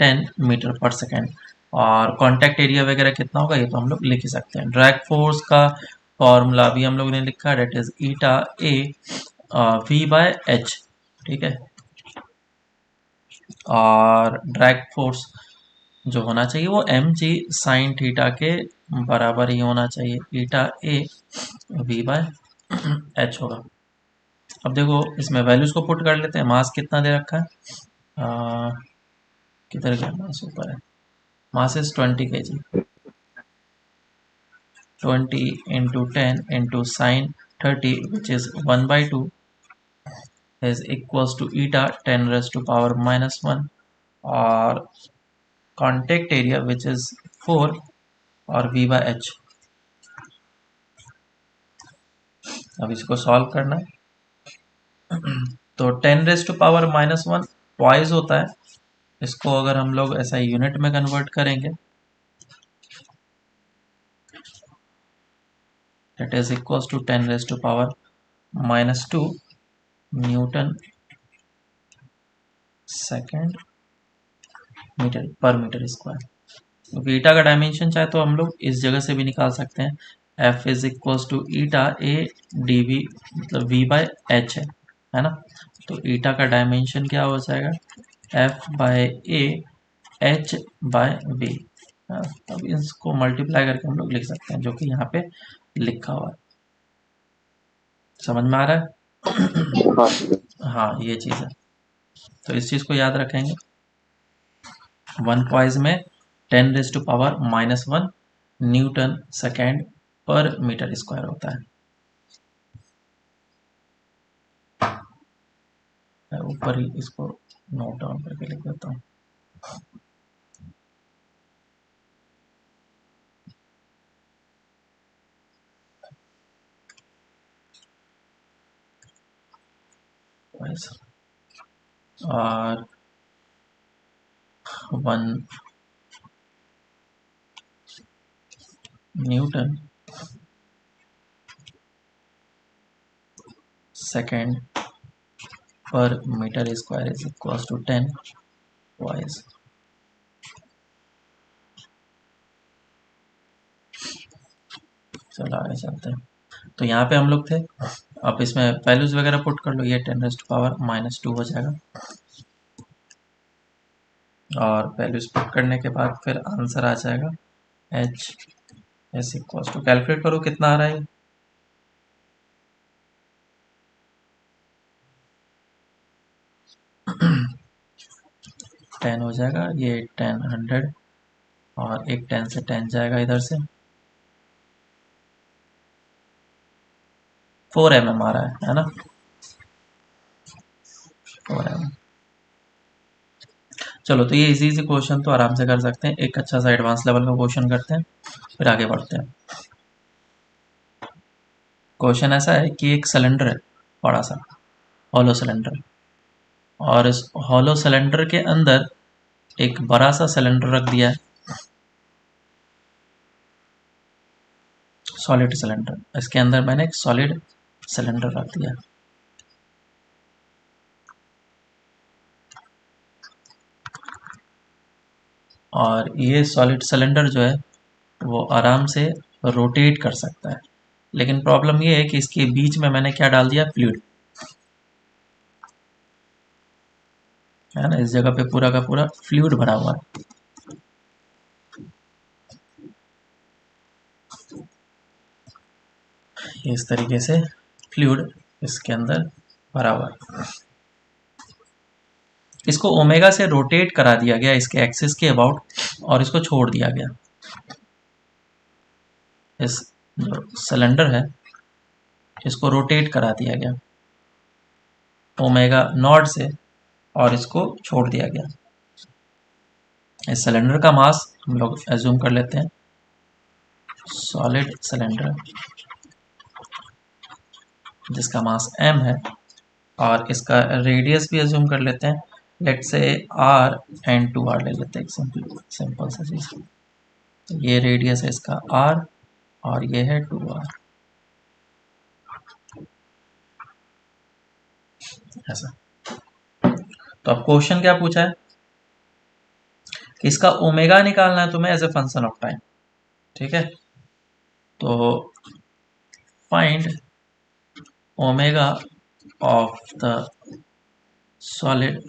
10 meter per second. और कॉन्टैक्ट एरिया वगैरह कितना होगा ये तो हम लोग लिख ही सकते हैं। ड्रैग फोर्स का फॉर्मूला भी हम लोग ने लिखा, that is eta a v by h, ठीक है। और ड्रैग फोर्स जो होना चाहिए वो एम जी साइन थीटा के बराबर ही होना चाहिए, ईटा ए वी बाय एच होगा। अब देखो इसमें वैल्यूज को पुट कर लेते हैं। मास कितना दे रखा है, किधर गया मास, ऊपर है। Mass is 20 kg। 20 into 10 into sine 30 which is 1/2 is equals to eta 10 raised to power -1 और कॉन्टेक्ट एरिया विच इज 4 और v बाय एच। अब इसको सॉल्व करना है। तो 10 रेज टू पावर -1 ट्वाइस होता है। इसको अगर हम लोग ऐसा यूनिट में कन्वर्ट करेंगे, that is equals to 10 raise to power -2 newton second metre पर मीटर स्क्वायर। ईटा का डायमेंशन चाहे तो हम लोग इस जगह से भी निकाल सकते हैं। F is equals to eta A D v, मतलब वी बाय एच है ना। तो ईटा का डायमेंशन क्या हो जाएगा, f by a h by v. अब इसको मल्टीप्लाई करके हम लोग लिख सकते हैं, जो कि यहाँ पे लिखा हुआ है। समझ में आ रहा है? हाँ। हाँ ये चीज़ है, तो इस चीज़ को याद रखेंगे। 1 पॉइज में 10 raise to power -1 newton second पर मीटर स्क्वायर होता है। मैं ऊपर ही इसको नोट डाउन करके लिख देता हूँ। और 1 न्यूटन सेकेंड पर metre square is equals to 10 वाइज। चलो आगे चलते हैं। तो यहाँ पे हम लोग थे। अब इसमें वैल्यूज वगैरह पुट कर लो। ये 10 रेज टू पावर -2 हो जाएगा और वैल्यूज पुट करने के बाद फिर आंसर आ जाएगा h is equals to, calculate करो कितना आ रहा है। 10 हो जाएगा, ये 10 100 और एक 10 से 10 जाएगा इधर से। 4 mm आ रहा है ना, 4 mm। चलो तो ये इजी इजी क्वेश्चन तो आराम से कर सकते हैं। एक अच्छा सा एडवांस लेवल का क्वेश्चन करते हैं फिर आगे बढ़ते हैं। क्वेश्चन ऐसा है कि एक सिलेंडर है, बड़ा सा हॉलो सिलेंडर, और इस हॉलो सिलेंडर के अंदर एक बड़ा सा सिलेंडर रख दिया है, सॉलिड सिलेंडर। इसके अंदर मैंने एक सॉलिड सिलेंडर रख दिया और ये सॉलिड सिलेंडर जो है वो आराम से रोटेट कर सकता है। लेकिन प्रॉब्लम ये है कि इसके बीच में मैंने क्या डाल दिया, फ्लूइड, है ना। इस जगह पे पूरा का पूरा फ्लूइड भरा हुआ है, इस तरीके से फ्लूइड इसके अंदर भरा हुआ है। इसको ओमेगा से रोटेट करा दिया गया इसके एक्सिस के अबाउट, और इसको छोड़ दिया गया। इस जो सिलेंडर है इसको रोटेट करा दिया गया ओमेगा नॉट से, और इसको छोड़ दिया गया। इस सिलेंडर का मास हम लोग एज्यूम कर लेते हैं, सॉलिड सिलेंडर जिसका मास m है, और इसका रेडियस भी एज्यूम कर लेते हैं, लेट से r एंड 2r ले लेते हैं, सिंपल सा चीज। तो ये रेडियस है इसका r, और ये है 2r, ऐसा। तो अब क्वेश्चन क्या पूछा है कि इसका ओमेगा निकालना है तुम्हें as a function of time, ठीक है। तो find omega of the solid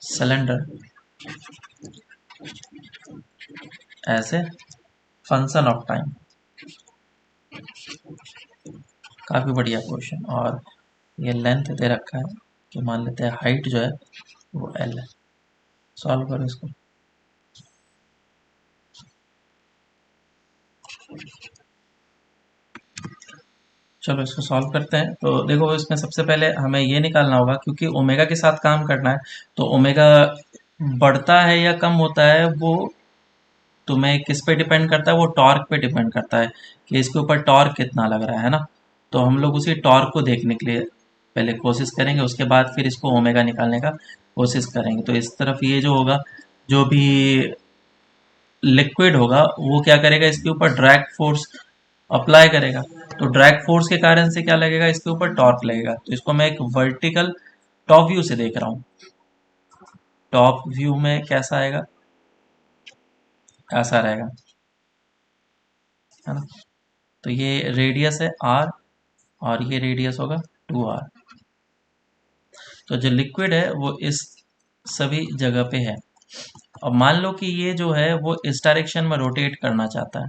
cylinder as a function of time. काफ़ी बढ़िया क्वेश्चन। और ये लेंथ दे रखा है कि मान लेते हैं हाइट जो है वो l है। सॉल्व करो इसको। चलो इसको सॉल्व करते हैं। तो देखो इसमें सबसे पहले हमें ये निकालना होगा, क्योंकि ओमेगा के साथ काम करना है, तो ओमेगा बढ़ता है या कम होता है वो तुम्हें किस पे डिपेंड करता है, वो टॉर्क पे डिपेंड करता है कि इसके ऊपर टॉर्क कितना लग रहा है ना। तो हम लोग उसी टॉर्क को देखने के लिए पहले कोशिश करेंगे, उसके बाद फिर इसको ओमेगा निकालने का कोशिश करेंगे। तो इस तरफ ये जो होगा, जो भी लिक्विड होगा वो क्या करेगा, इसके ऊपर ड्रैग फोर्स अप्लाई करेगा। तो ड्रैग फोर्स के कारण से क्या लगेगा, इसके ऊपर टॉर्क लगेगा। तो इसको मैं एक वर्टिकल टॉप व्यू से देख रहा हूँ। टॉप व्यू में कैसा आएगा, ऐसा रहेगा, है ना। तो ये रेडियस है r, और ये रेडियस होगा 2r। तो जो लिक्विड है वो इस सभी जगह पे है। अब मान लो कि ये जो है वो इस डायरेक्शन में रोटेट करना चाहता है,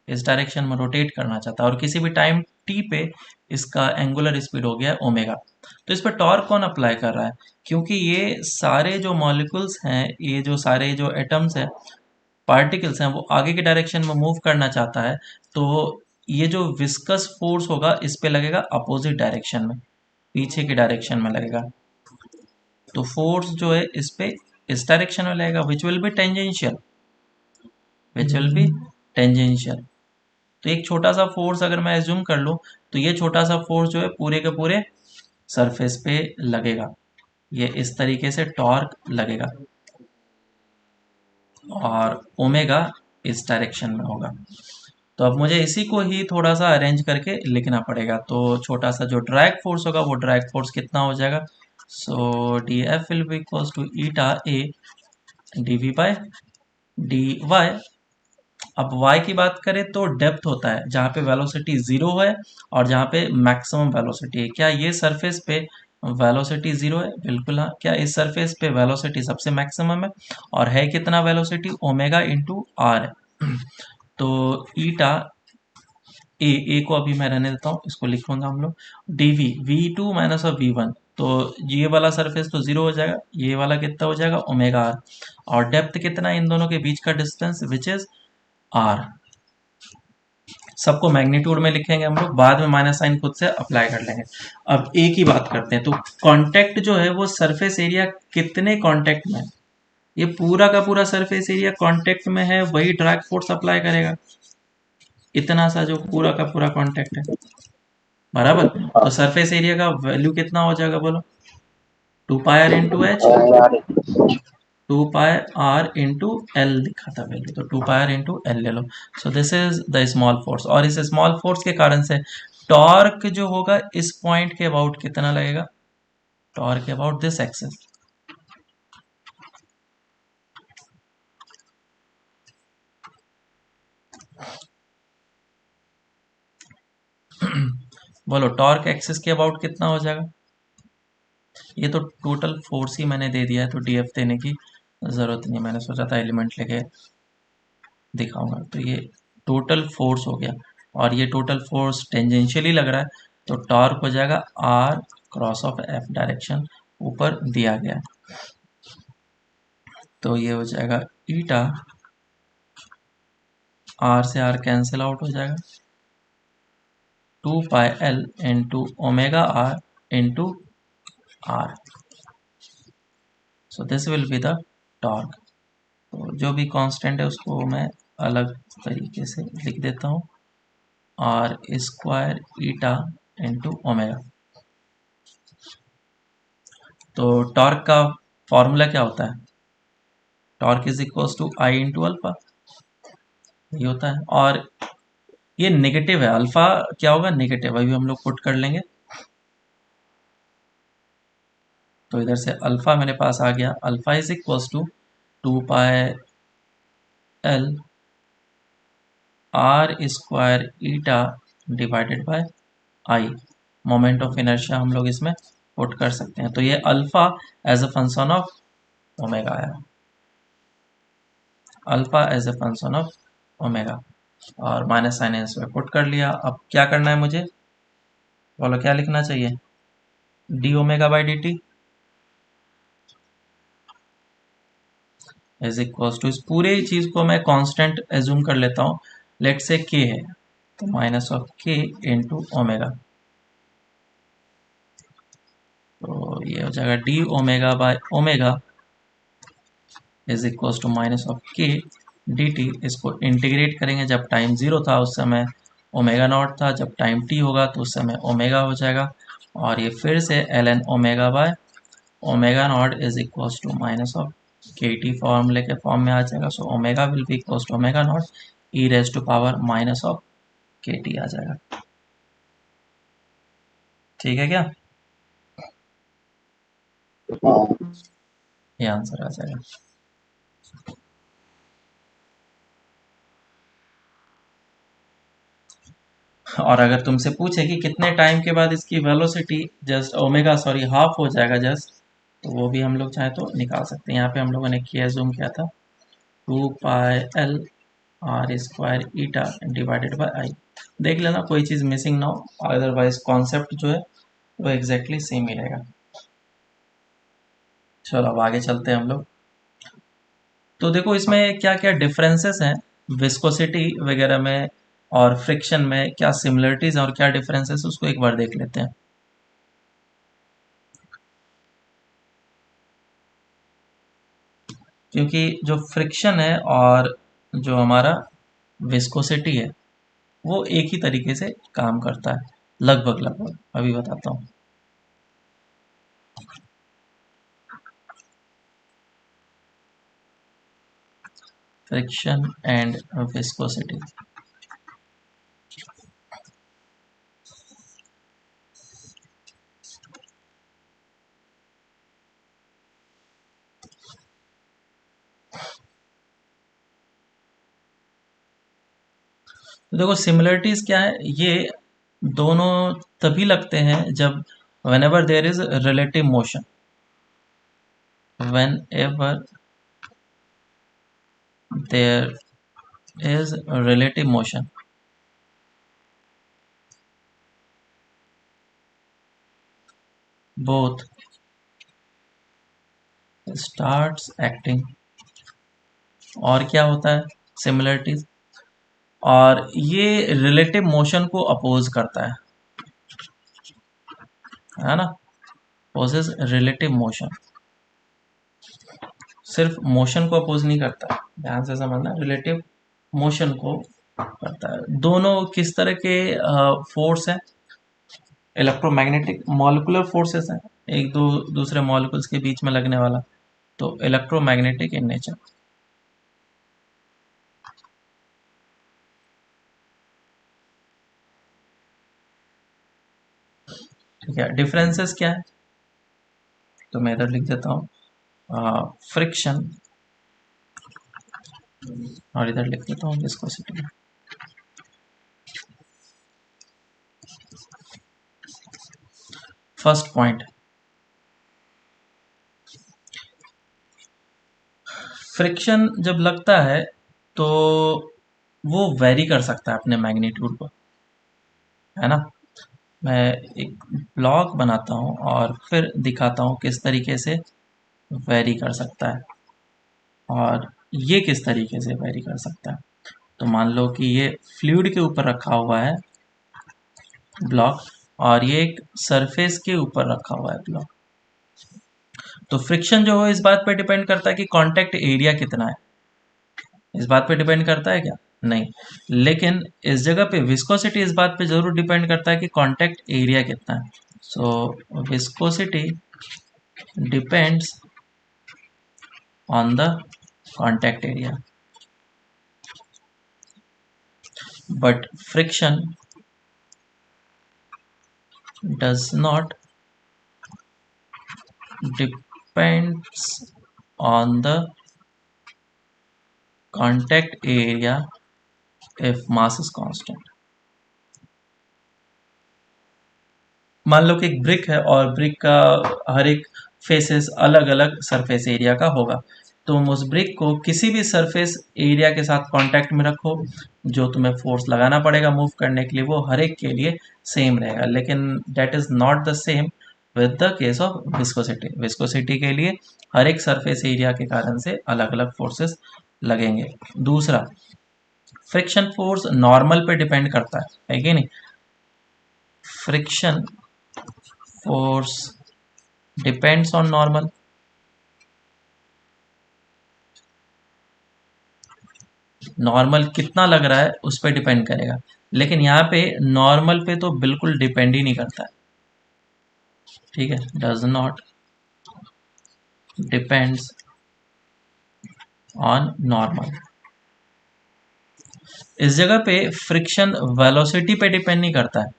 इस डायरेक्शन में रोटेट करना चाहता है, और किसी भी टाइम t पे इसका एंगुलर स्पीड हो गया ओमेगा। तो इस पर टॉर्क कौन अप्लाई कर रहा है, क्योंकि ये सारे जो मॉलिक्यूल्स हैं, ये जो सारे जो एटम्स हैं, पार्टिकल्स हैं, वो आगे के डायरेक्शन में मूव करना चाहता है। तो ये जो विस्कस फोर्स होगा इस पे लगेगा अपोजिट डायरेक्शन में, पीछे की डायरेक्शन में लगेगा। तो फोर्स जो है इस पे इस डायरेक्शन में लगेगा, विच will B tangential, which will B tangential. तो एक छोटा सा फोर्स अगर मैं एज्यूम कर लूँ, तो ये छोटा सा फोर्स जो है पूरे के पूरे सरफेस पे लगेगा, ये इस तरीके से टॉर्क लगेगा, और ओमेगा इस डायरेक्शन में होगा। तो अब मुझे इसी को ही थोड़ा सा अरेंज करके लिखना पड़ेगा। तो छोटा सा जो ड्रैग फोर्स होगा वो ड्रैग फोर्स कितना हो जाएगा, so D F will be equals to eta A D V by D Y. अब y की बात करें तो डेप्थ होता है जहाँ पे वेलोसिटी जीरो है और जहाँ पे मैक्सिमम वेलोसिटी है। क्या ये सरफेस पे वेलोसिटी जीरो है, बिल्कुल हाँ। क्या इस सरफेस पे वेलोसिटी सबसे मैक्सिमम है, और है कितना वेलोसिटी, ओमेगा इंटू आर है। तो ईटा ए को अभी मैं रहने देता हूँ, इसको लिखूंगा हम लोग d v v two minus v one. तो ये वाला सरफेस तो जीरो हो जाएगा, ये वाला कितना हो जाएगा, ओमेगा आर। और डेप्थ कितना है इन दोनों के बीच का डिस्टेंस, विच इज आर। सबको मैग्नीट्यूड में लिखेंगे हम लोग, बाद में माइनस साइन खुद से अप्लाई कर लेंगे। अब ए की बात करते हैं। तो कांटेक्ट जो है वो सरफेस एरिया कितने कांटेक्ट में, ये पूरा का पूरा सरफेस एरिया कांटेक्ट में है, वही ड्रैग फोर्स अप्लाई करेगा, इतना सा जो पूरा का पूरा कांटेक्ट है, बराबर। तो सरफेस एरिया का वैल्यू कितना हो जाएगा बोलो, 2 पाई आर इंटू एच, यार 2 पाई आर इंटू एल लिखा था पहले, तो 2 पाई आर इंटू एल ले लो। So this is the small force, और इस स्मॉल फोर्स के कारण से टॉर्क जो होगा इस पॉइंट के अबाउट कितना लगेगा, टॉर्क के अबाउट दिस एक्सिस। बोलो टॉर्क एक्सिस के अबाउट कितना हो जाएगा? ये तो टोटल फोर्स ही मैंने दे दिया है, तो डीएफ देने की ज़रूरत नहीं है, मैंने सोचा था एलिमेंट लेके दिखाऊंगा। तो ये टोटल फोर्स हो गया, और ये टोटल फोर्स टेंजेंशियली लग रहा है, तो टॉर्क हो जाएगा R cross of F direction ऊपर दिया गया है। तो ये हो जाएगा ईटा, आर से आर कैंसिल आउट हो जाएगा, 2πl into omega R into R. So this will be the torque. तो जो भी कांस्टेंट है उसको मैं अलग तरीके से लिख देता हूँ, R square eta into omega. तो टॉर्क का फॉर्मूला क्या होता है? Torque is equals to I into alpha, ये होता है। और ये नेगेटिव है, अल्फा क्या होगा? नेगेटिव, अभी हम लोग पुट कर लेंगे। तो इधर से अल्फा मेरे पास आ गया, alpha is equals to 2πl R square eta divided by I. Moment of inertia हम लोग इसमें पुट कर सकते हैं। तो ये alpha as a function of omega आया, alpha as a function of omega, और माइनस साइन इसमें पुट कर लिया। अब क्या करना है मुझे? बोलो क्या लिखना चाहिए? D omega by D T is equals to, इस पूरे चीज को मैं कांस्टेंट एज्यूम कर लेता हूँ। लेट से के है, तो minus of K into omega. तो ये हो जाएगा D omega by omega is equals to minus of K D T. इसको इंटीग्रेट करेंगे, जब टाइम जीरो था उस समय ओमेगा नॉट था, जब टाइम टी होगा तो उस समय ओमेगा हो जाएगा। और ये फिर से L N omega by omega not is equals to minus of K T फॉर्मूले के फॉर्म में आ जाएगा। So omega will be equals to omega not E raise to power minus of K T आ जाएगा। ठीक है क्या? हाँ। ये आंसर आ जाएगा। और अगर तुमसे पूछे कि कितने टाइम के बाद इसकी velocity just omega sorry half हो जाएगा जस्ट, तो वो भी हम लोग चाहे तो निकाल सकते हैं। यहाँ पे हम लोगों ने किया जूम किया था 2πl R square eta divided by I. देख लेना कोई चीज़ मिसिंग ना हो, अदरवाइज कॉन्सेप्ट जो है वो एग्जैक्टली सेम ही रहेगा। चलो अब आगे चलते हैं हम लोग। तो देखो इसमें क्या क्या डिफरेंसेस हैं विस्कोसिटी वगैरह में और फ्रिक्शन में, क्या सिमिलरिटीज हैं और क्या डिफरेंसेस, उसको एक बार देख लेते हैं। क्योंकि जो फ्रिक्शन है और जो हमारा विस्कोसिटी है वो एक ही तरीके से काम करता है, लगभग लगभग। अभी बताता हूँ। Friction and viscosity. तो देखो सिमिलरिटीज क्या है, ये दोनों तभी लगते हैं जब whenever there is relative motion, whenever there is relative motion, both starts acting। और क्या होता है सिमिलरिटीज? और ये रिलेटिव मोशन को अपोज करता है ना? अपोजेस रिलेटिव मोशन, सिर्फ मोशन को अपोज नहीं करता, ध्यान से समझना, रिलेटिव मोशन को करता है। दोनों किस तरह के फोर्स हैं? इलेक्ट्रोमैग्नेटिक मॉलिक्यूलर फोर्सेस हैं, एक दो दूसरे मॉलिक्यूल्स के बीच में लगने वाला, तो इलेक्ट्रोमैग्नेटिक इन नेचर। ठीक है, डिफरेंसेस क्या है? तो मैं इधर लिख देता हूँ फ्रिक्शन, और इधर लिख देता हूँ विस्कोसिटी। फर्स्ट पॉइंट, फ्रिक्शन जब लगता है तो वो वेरी कर सकता है अपने मैग्नीट्यूड को, है ना। मैं एक ब्लॉग बनाता हूँ और फिर दिखाता हूँ किस तरीके से वेरी कर सकता है, और ये किस तरीके से वेरी कर सकता है। तो मान लो कि ये फ्लूइड के ऊपर रखा हुआ है ब्लॉक, और ये एक सरफेस के ऊपर रखा हुआ है ब्लॉक। तो फ्रिक्शन जो है इस बात पे डिपेंड करता है कि कांटेक्ट एरिया कितना है, इस बात पे डिपेंड करता है क्या? नहीं। लेकिन इस जगह पे विस्कोसिटी इस बात पे जरूर डिपेंड करता है कि कांटेक्ट एरिया कितना है। So viscosity depends on the contact area, but friction does not depends on the contact area if mass is constant। मान लो कि एक ब्रिक है और ब्रिक का हर एक फेसेस अलग अलग सरफेस एरिया का होगा, तो तुम उस ब्रिक को किसी भी सरफेस एरिया के साथ कांटेक्ट में रखो, जो तुम्हें फोर्स लगाना पड़ेगा मूव करने के लिए वो हर एक के लिए सेम रहेगा। लेकिन that is not the same with the case of viscosity. Viscosity के लिए हर एक सरफेस एरिया के कारण से अलग अलग फोर्सेस लगेंगे। दूसरा, फ्रिक्शन फोर्स नॉर्मल पे डिपेंड करता है कि नहीं? Friction force depends on normal. Normal कितना लग रहा है उस पर डिपेंड करेगा, लेकिन यहाँ पे नॉर्मल पे तो बिल्कुल डिपेंड ही नहीं करता है, ठीक है। Does not depends on normal. इस जगह पे फ्रिक्शन वेलोसिटी पे डिपेंड नहीं करता है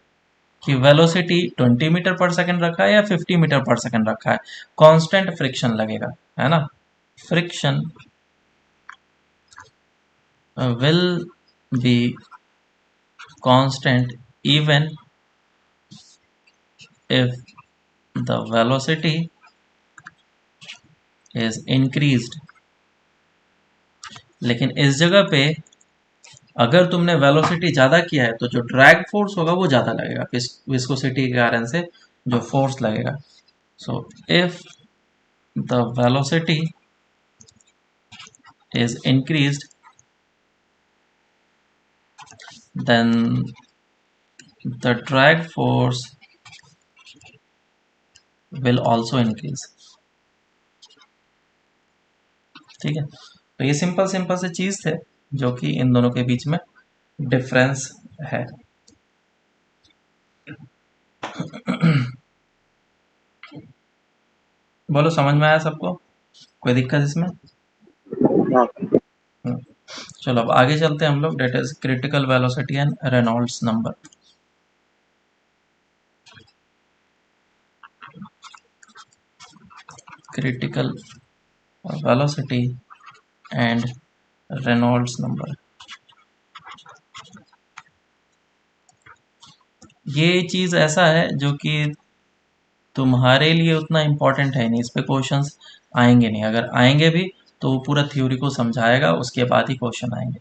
कि वेलोसिटी 20 मीटर पर सेकंड रखा है या 50 मीटर पर सेकंड रखा है, कांस्टेंट फ्रिक्शन लगेगा, है ना। Friction will be constant even if the velocity is increased। लेकिन इस जगह पे अगर तुमने वेलोसिटी ज़्यादा किया है तो जो ड्रैग फोर्स होगा वो ज़्यादा लगेगा विस्कोसिटी के कारण से जो फोर्स लगेगा। So if the velocity is increased then the drag force will also increase, ठीक है। तो ये सिंपल सिंपल से चीज थे जो कि इन दोनों के बीच में डिफरेंस है। बोलो, समझ में आया सबको? कोई दिक्कत इसमें? हाँ। हम्म, चलो अब आगे चलते हैं हम लोग, that is critical velocity and Reynolds number. Critical velocity and Reynolds number, ये चीज ऐसा है जो कि तुम्हारे लिए उतना इम्पोर्टेंट है नहीं, इस पे क्वेश्चंस आएंगे नहीं। अगर आएंगे भी तो वो पूरा थ्योरी को समझाएगा, उसके बाद ही क्वेश्चन आएंगे,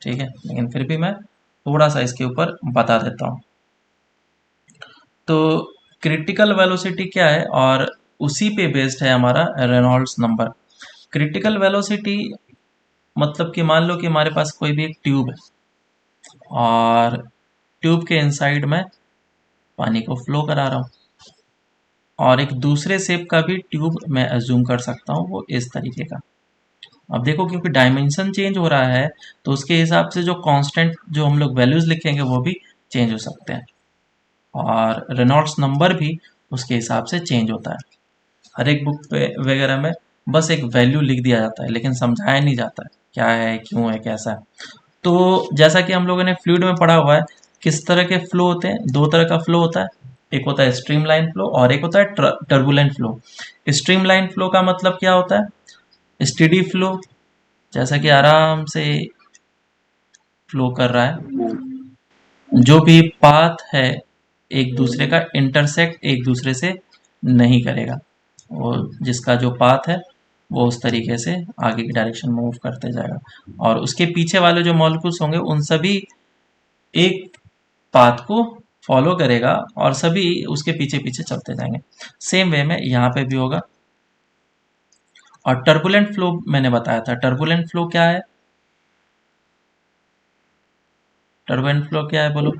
ठीक है। लेकिन फिर भी मैं थोड़ा सा इसके ऊपर बता देता हूँ। तो क्रिटिकल वेलोसिटी क्या है, और उसी पे बेस्ड है हमारा रेनॉल्ड्स नंबर। क्रिटिकल वेलोसिटी मतलब कि मान लो कि हमारे पास कोई भी एक ट्यूब है और ट्यूब के इनसाइड में पानी को फ्लो करा रहा हूँ, और एक दूसरे शेप का भी ट्यूब मैं अज्यूम कर सकता हूँ वो इस तरीके का। अब देखो, क्योंकि डायमेंशन चेंज हो रहा है तो उसके हिसाब से जो कांस्टेंट जो हम लोग वैल्यूज लिखेंगे वो भी चेंज हो सकते हैं, और रेनॉल्ड्स नंबर भी उसके हिसाब से चेंज होता है। हर एक बुक पे वगैरह में बस एक वैल्यू लिख दिया जाता है, लेकिन समझाया नहीं जाता है क्या है, क्यों है, कैसा है। तो जैसा कि हम लोगों ने फ्लूइड में पढ़ा हुआ है, किस तरह के फ्लो होते हैं? दो तरह का फ्लो होता है, एक होता है स्ट्रीमलाइन फ्लो और एक होता है टर्बुलेंट फ्लो। स्ट्रीमलाइन फ्लो का मतलब क्या होता है? स्टेडी फ्लो, जैसा कि आराम से फ्लो कर रहा है, जो भी पाथ है एक दूसरे का इंटरसेक्ट एक दूसरे से नहीं करेगा। वो जिसका जो पाथ है वो उस तरीके से आगे की डायरेक्शन मूव करते जाएगा, और उसके पीछे वाले जो मॉलिक्यूल्स होंगे उन सभी एक पाथ को फॉलो करेगा और सभी उसके पीछे पीछे चलते जाएंगे। सेम वे में यहाँ पे भी होगा। और टर्बुलेंट फ्लो मैंने बताया था, टर्बुलेंट फ्लो क्या है? टर्बुलेंट फ्लो क्या है बोलो?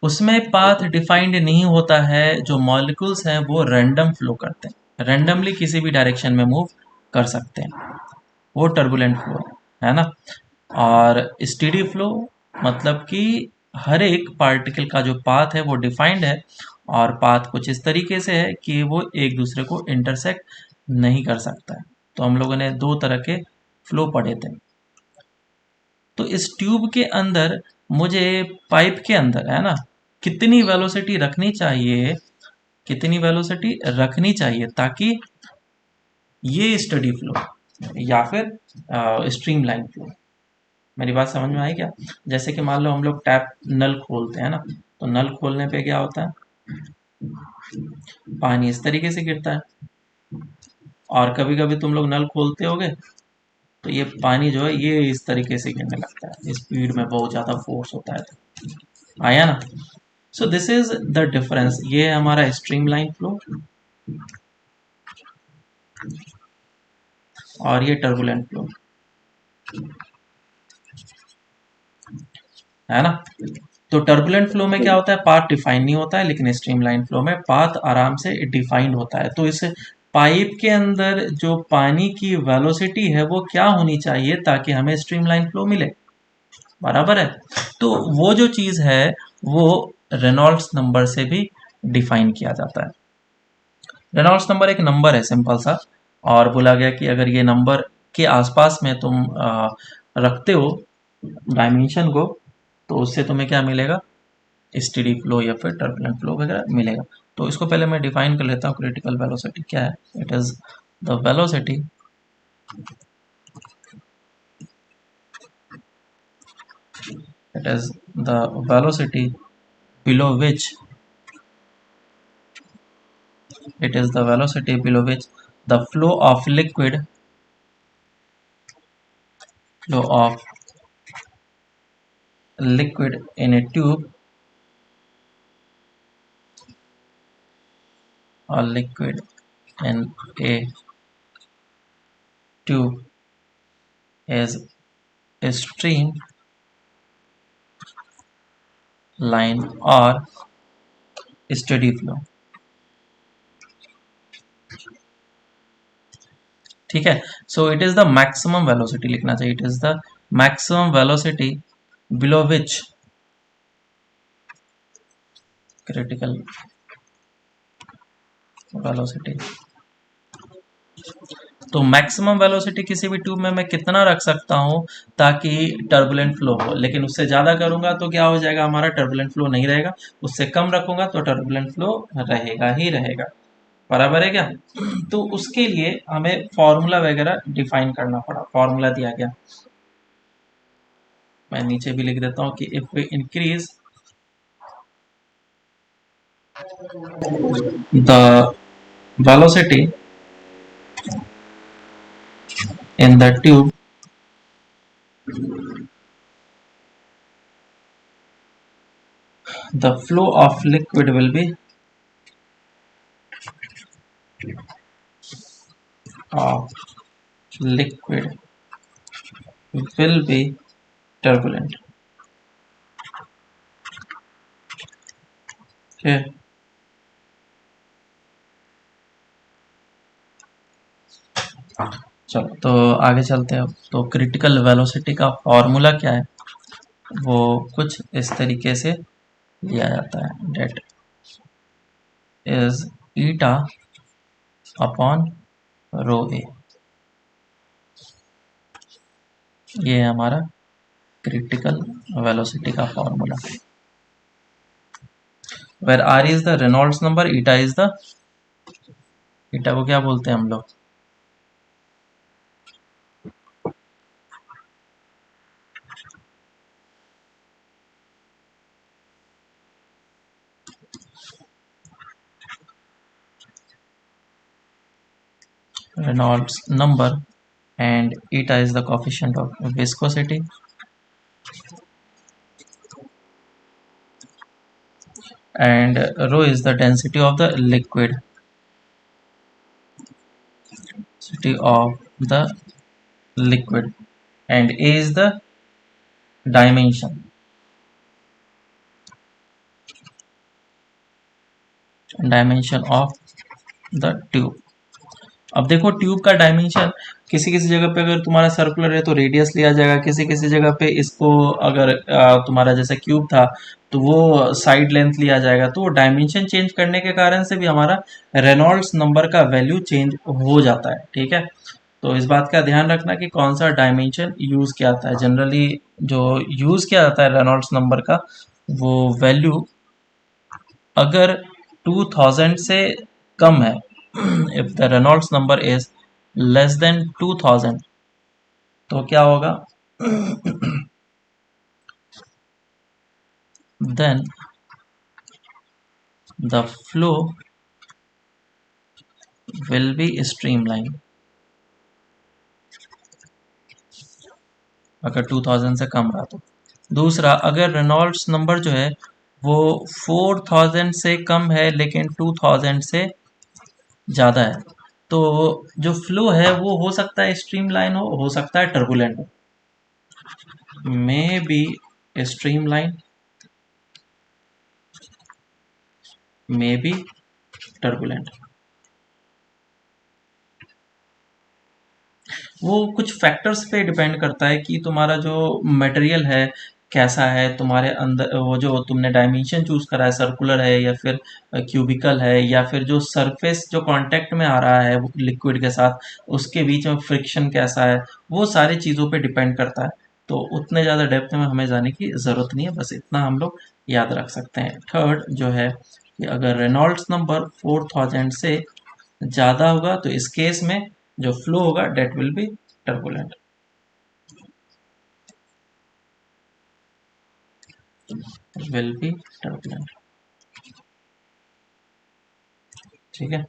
उसमें पाथ डिफाइंड नहीं होता है, जो मॉलिक्यूल्स हैं वो रैंडम फ्लो करते हैं, रैंडमली किसी भी डायरेक्शन में मूव कर सकते हैं, वो टर्बुलेंट फ्लो है ना। और स्टेडी फ्लो मतलब कि हर एक पार्टिकल का जो पाथ है वो डिफाइंड है, और पाथ कुछ इस तरीके से है कि वो एक दूसरे को इंटरसेक्ट नहीं कर सकता है। तो हम लोगों ने दो तरह के फ्लो पढ़े थे। तो इस ट्यूब के अंदर मुझे, पाइप के अंदर है ना, कितनी वेलोसिटी रखनी चाहिए, कितनी वेलोसिटी रखनी चाहिए ताकि ये स्टडी फ्लो या फिर स्ट्रीम लाइन फ्लो। मेरी बात समझ में आई क्या? जैसे कि मान लो हम लोग टैप नल खोलते हैं ना, तो नल खोलने पे क्या होता है, पानी इस तरीके से गिरता है। और कभी कभी तुम लोग नल खोलते होगे तो ये पानी जो है ये इस तरीके से गिरने लगता है, स्पीड में बहुत ज़्यादा फोर्स होता है। आया ना? सो दिस इज द डिफरेंस। ये है हमारा स्ट्रीम लाइन फ्लो और ये टर्बुलेंट फ्लो, है ना। तो टर्बुलेंट फ्लो में क्या होता है, पाथ डिफाइन नहीं होता है, लेकिन स्ट्रीमलाइन फ्लो में पाथ आराम से डिफाइंड होता है। तो इस पाइप के अंदर जो पानी की वेलोसिटी है वो क्या होनी चाहिए ताकि हमें स्ट्रीमलाइन फ्लो मिले, बराबर है। तो वो जो चीज है वो रेनॉल्ड्स नंबर से भी डिफाइन किया जाता है। रेनॉल्ड्स नंबर एक नंबर है सिंपल सा, और बोला गया कि अगर ये नंबर के आसपास में तुम रखते हो डायमेंशन को, तो उससे तुम्हें क्या मिलेगा, स्टेडी फ्लो या फिर टर्बुलेंट फ्लो वगैरह मिलेगा। तो इसको पहले मैं डिफाइन कर लेता हूँ, क्रिटिकल वेलोसिटी क्या है। It is the velocity, it is the velocity below which, it is the velocity below which the flow of liquid in a tube or liquid in a tube is a stream line or steady flow। ठीक है। So it is the maximum velocity लिखना चाहिए, it is the maximum velocity below which critical velocity. तो maximum velocity किसी भी tube में मैं कितना रख सकता हूँ ताकि टर्बुलेंट फ्लो हो, लेकिन उससे ज़्यादा करूंगा तो क्या हो जाएगा, हमारा टर्बुलेंट फ्लो नहीं रहेगा। उससे कम रखूंगा तो टर्बुलेंट फ्लो रहेगा ही रहेगा, बराबर है क्या? तो उसके लिए हमें फॉर्मूला वगैरह डिफाइन करना पड़ा, फॉर्मूला दिया गया, मैं नीचे भी लिख देता हूँ कि if we increase the velocity in the tube, the flow of liquid will be of liquid will be turbulent। okay? चलो तो आगे चलते हैं। तो क्रिटिकल वेलोसिटी का फॉर्मूला क्या है, वो कुछ इस तरीके से लिया जाता है, that is eta upon rho A. ये है हमारा क्रिटिकल वेलोसिटी का formula, where R is the Reynolds number, eta is the, eta को क्या बोलते हैं हम लोग, Reynolds number, and eta is the coefficient of viscosity, and rho is the density of the liquid, density of the liquid, and a is the dimension of the tube. अब देखो tube का dimension किसी किसी जगह पे अगर तुम्हारा circular है तो रेडियस लिया जाएगा, किसी किसी जगह पे इसको अगर तुम्हारा जैसे क्यूब था तो वो साइड लेंथ लिया जाएगा. तो वो डायमेंशन चेंज करने के कारण से भी हमारा रेनॉल्ड्स नंबर का वैल्यू चेंज हो जाता है. ठीक है, तो इस बात का ध्यान रखना कि कौन सा डायमेंशन यूज किया जाता है. जनरली जो यूज किया जाता है रेनॉल्ड्स नंबर का वो वैल्यू अगर 2000 से कम है, if the Reynolds number is less than 2000, तो क्या होगा, then the flow will be streamline. अगर 2000 से कम रहा तो. दूसरा, अगर रेनॉल्ड्स नंबर जो है वो 4000 से कम है लेकिन 2000 से ज़्यादा है, तो जो फ्लो है वो हो सकता है स्ट्रीमलाइन हो सकता है टर्बुलेंट हो. May be streamline, may be turbulent. वो कुछ फैक्टर्स पे डिपेंड करता है कि तुम्हारा जो मटेरियल है कैसा है, तुम्हारे अंदर वो जो तुमने डायमेंशन चूज करा है सर्कुलर है या फिर क्यूबिकल है, या फिर जो सरफेस जो कांटेक्ट में आ रहा है लिक्विड के साथ उसके बीच में फ्रिक्शन कैसा है, वो सारी चीज़ों पे डिपेंड करता है. तो उतने ज़्यादा डेप्थ में हमें जाने की ज़रूरत नहीं है, बस इतना हम लोग याद रख सकते हैं. थर्ड जो है कि अगर रेनॉल्ड्स नंबर 4000 से ज़्यादा होगा तो इस केस में जो फ्लो होगा that will be turbulent. Will be turbulent. ठीक है,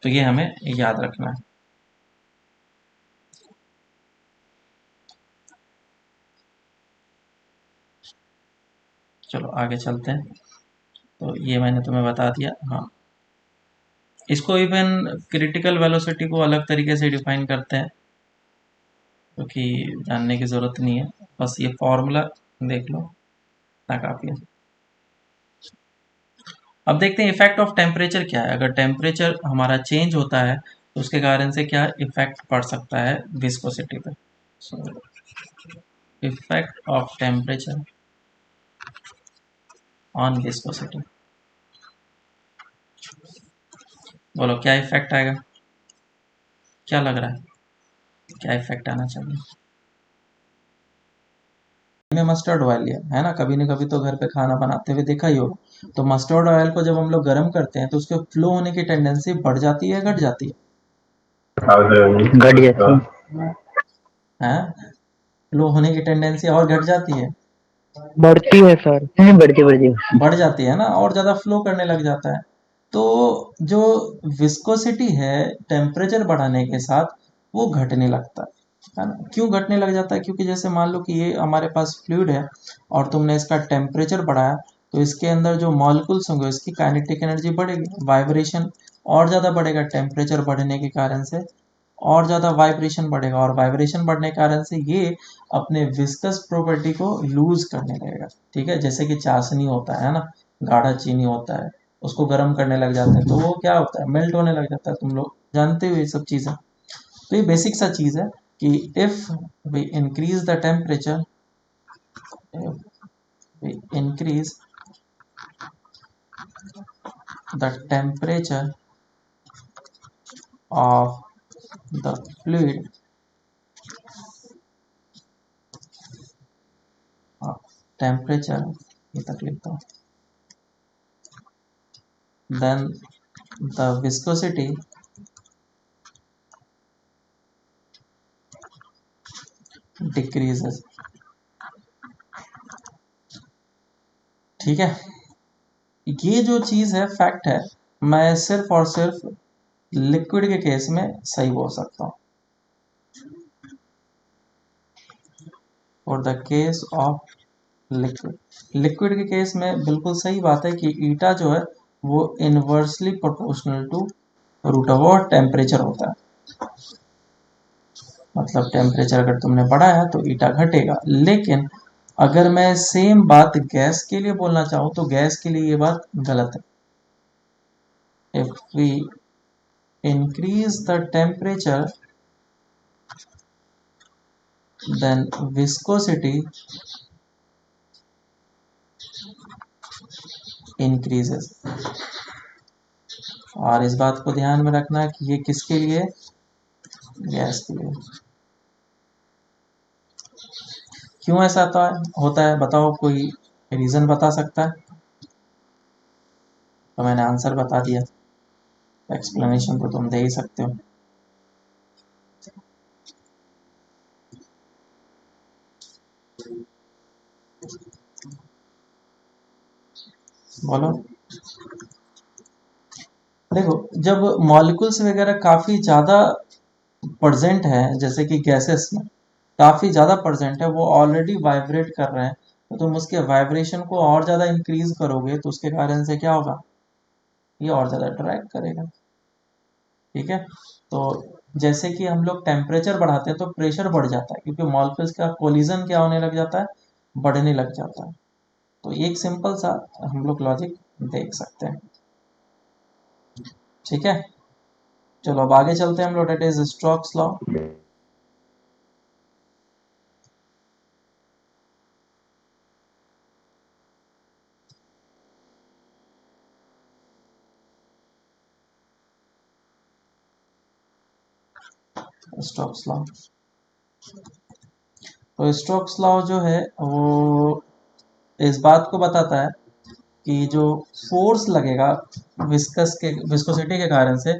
तो ये हमें याद रखना है. चलो आगे चलते हैं. तो ये मैंने तुम्हें बता दिया. हाँ, इसको इवन क्रिटिकल वेलोसिटी को अलग तरीके से डिफाइन करते हैं क्योंकि जानने की ज़रूरत नहीं है, बस ये फॉर्मूला देख लो ना, काफ़ी है. अब देखते हैं इफेक्ट ऑफ टेम्परेचर क्या है. अगर टेम्परेचर हमारा चेंज होता है तो उसके कारण से क्या इफेक्ट पड़ सकता है विस्कोसिटी पे. So effect of temperature on viscosity. बोलो क्या इफेक्ट आएगा, क्या लग रहा है, क्या इफेक्ट आना चाहिए. में मस्टर्ड ऑयल लिया है ना, कभी न कभी तो घर पे खाना बनाते हुए देखा ही होगा. तो मस्टर्ड ऑयल को जब हम लोग गर्म करते हैं तो उसके फ्लो होने की टेंडेंसी बढ़ जाती है, घट जाती है. घट जाती हैं, फ्लो होने की टेंडेंसी और घट जाती है, बढ़ती है सर, बढ़ती बढ़ती बढ़ जाती है ना, और ज़्यादा फ्लो करने लग जाता है. तो जो विस्कोसिटी है टेम्परेचर बढ़ाने के साथ वो घटने लगता है ना. क्यों घटने लग जाता है, क्योंकि जैसे मान लो कि ये हमारे पास फ्लूइड है और तुमने इसका टेम्परेचर बढ़ाया तो इसके अंदर जो मॉलिक्यूल्स होंगे उसकी काइनेटिक एनर्जी बढ़ेगी, वाइब्रेशन और ज़्यादा बढ़ेगा टेम्परेचर बढ़ने के कारण से, और ज़्यादा वाइब्रेशन बढ़ेगा, और वाइब्रेशन बढ़ने के कारण से ये अपने विस्कस प्रॉपर्टी को लूज करने लगेगा. ठीक है, जैसे कि चाशनी होता है ना, गाढ़ा चीनी होता है, उसको गर्म करने लग जाते हैं तो वो क्या होता है, मेल्ट होने लग जाता है. तुम लोग जानते हो ये सब चीज़ें. तो ये बेसिक सा चीज़ है कि if we increase the temperature, we increase the temperature of the fluid, temperature ये तक लिखता हूँ, then the viscosity decreases. ठीक है, ये जो चीज़ है फैक्ट है, मैं सिर्फ और सिर्फ लिक्विड के केस में सही बोल सकता हूँ। For the case of liquid के केस में बिल्कुल सही बात है कि ईटा जो है वो inversely proportional to root over temperature होता है। मतलब टेम्परेचर अगर तुमने बढ़ाया तो ईटा घटेगा। लेकिन अगर मैं सेम बात गैस के लिए बोलना चाहूँ तो गैस के लिए ये बात गलत है। If we increase the temperature then viscosity increases. और इस बात को ध्यान में रखना कि ये किसके लिए, गैस के लिए। क्यों ऐसा होता है बताओ, कोई रीजन बता सकता है? तो मैंने आंसर बता दिया, एक्सप्लेनेशन तो तुम दे ही सकते हो। बोलो। देखो, जब मॉलिक्यूल्स वगैरह काफी ज्यादा प्रेजेंट है, जैसे कि गैसेस में काफी ज्यादा प्रेजेंट है, वो ऑलरेडी वाइब्रेट कर रहे हैं, तो तुम उसके वाइब्रेशन को और ज्यादा इंक्रीज करोगे तो उसके कारण से क्या होगा, ये और ज्यादा अट्रैक्ट करेगा। ठीक है। तो जैसे कि हम लोग टेम्परेचर बढ़ाते हैं तो प्रेशर बढ़ जाता है, क्योंकि मॉलिक्यूल्स का कोलिजन क्या होने लग जाता है, बढ़ने लग जाता है। तो एक सिंपल सा हम लोग लॉजिक देख सकते हैं। ठीक है, चलो अब आगे चलते हैं हम लोग, that is Stokes law. Stokes law, तो स्टोक्स लॉ जो है वो इस बात को बताता है कि जो फोर्स लगेगा विस्कोसिटी के कारण से,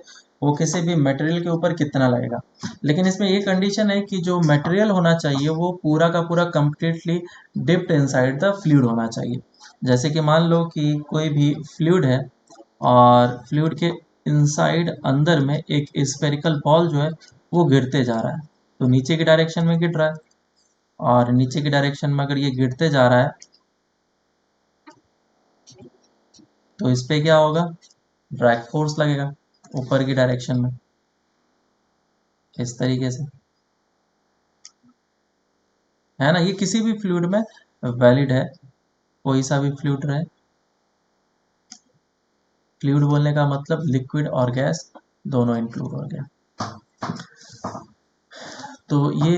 वो किसी भी मटेरियल के ऊपर कितना लगेगा। लेकिन इसमें ये कंडीशन है कि जो मटेरियल होना चाहिए वो पूरा का पूरा completely dipped inside the fluid होना चाहिए। जैसे कि मान लो कि कोई भी फ्लूइड है और फ्लूइड के इनसाइड अंदर में एक स्फेरिकल बॉल जो है वो गिरते जा रहा है, तो नीचे की डायरेक्शन में गिर रहा है, और नीचे की डायरेक्शन में अगर ये गिरते जा रहा है तो इस पे क्या होगा, ड्रैग फोर्स लगेगा ऊपर की डायरेक्शन में, इस तरीके से। है ना, ये किसी भी फ्लूइड में वैलिड है, कोई सा भी फ्लूइड रहे। फ्लूइड बोलने का मतलब लिक्विड और गैस दोनों इंक्लूड हो गया। तो ये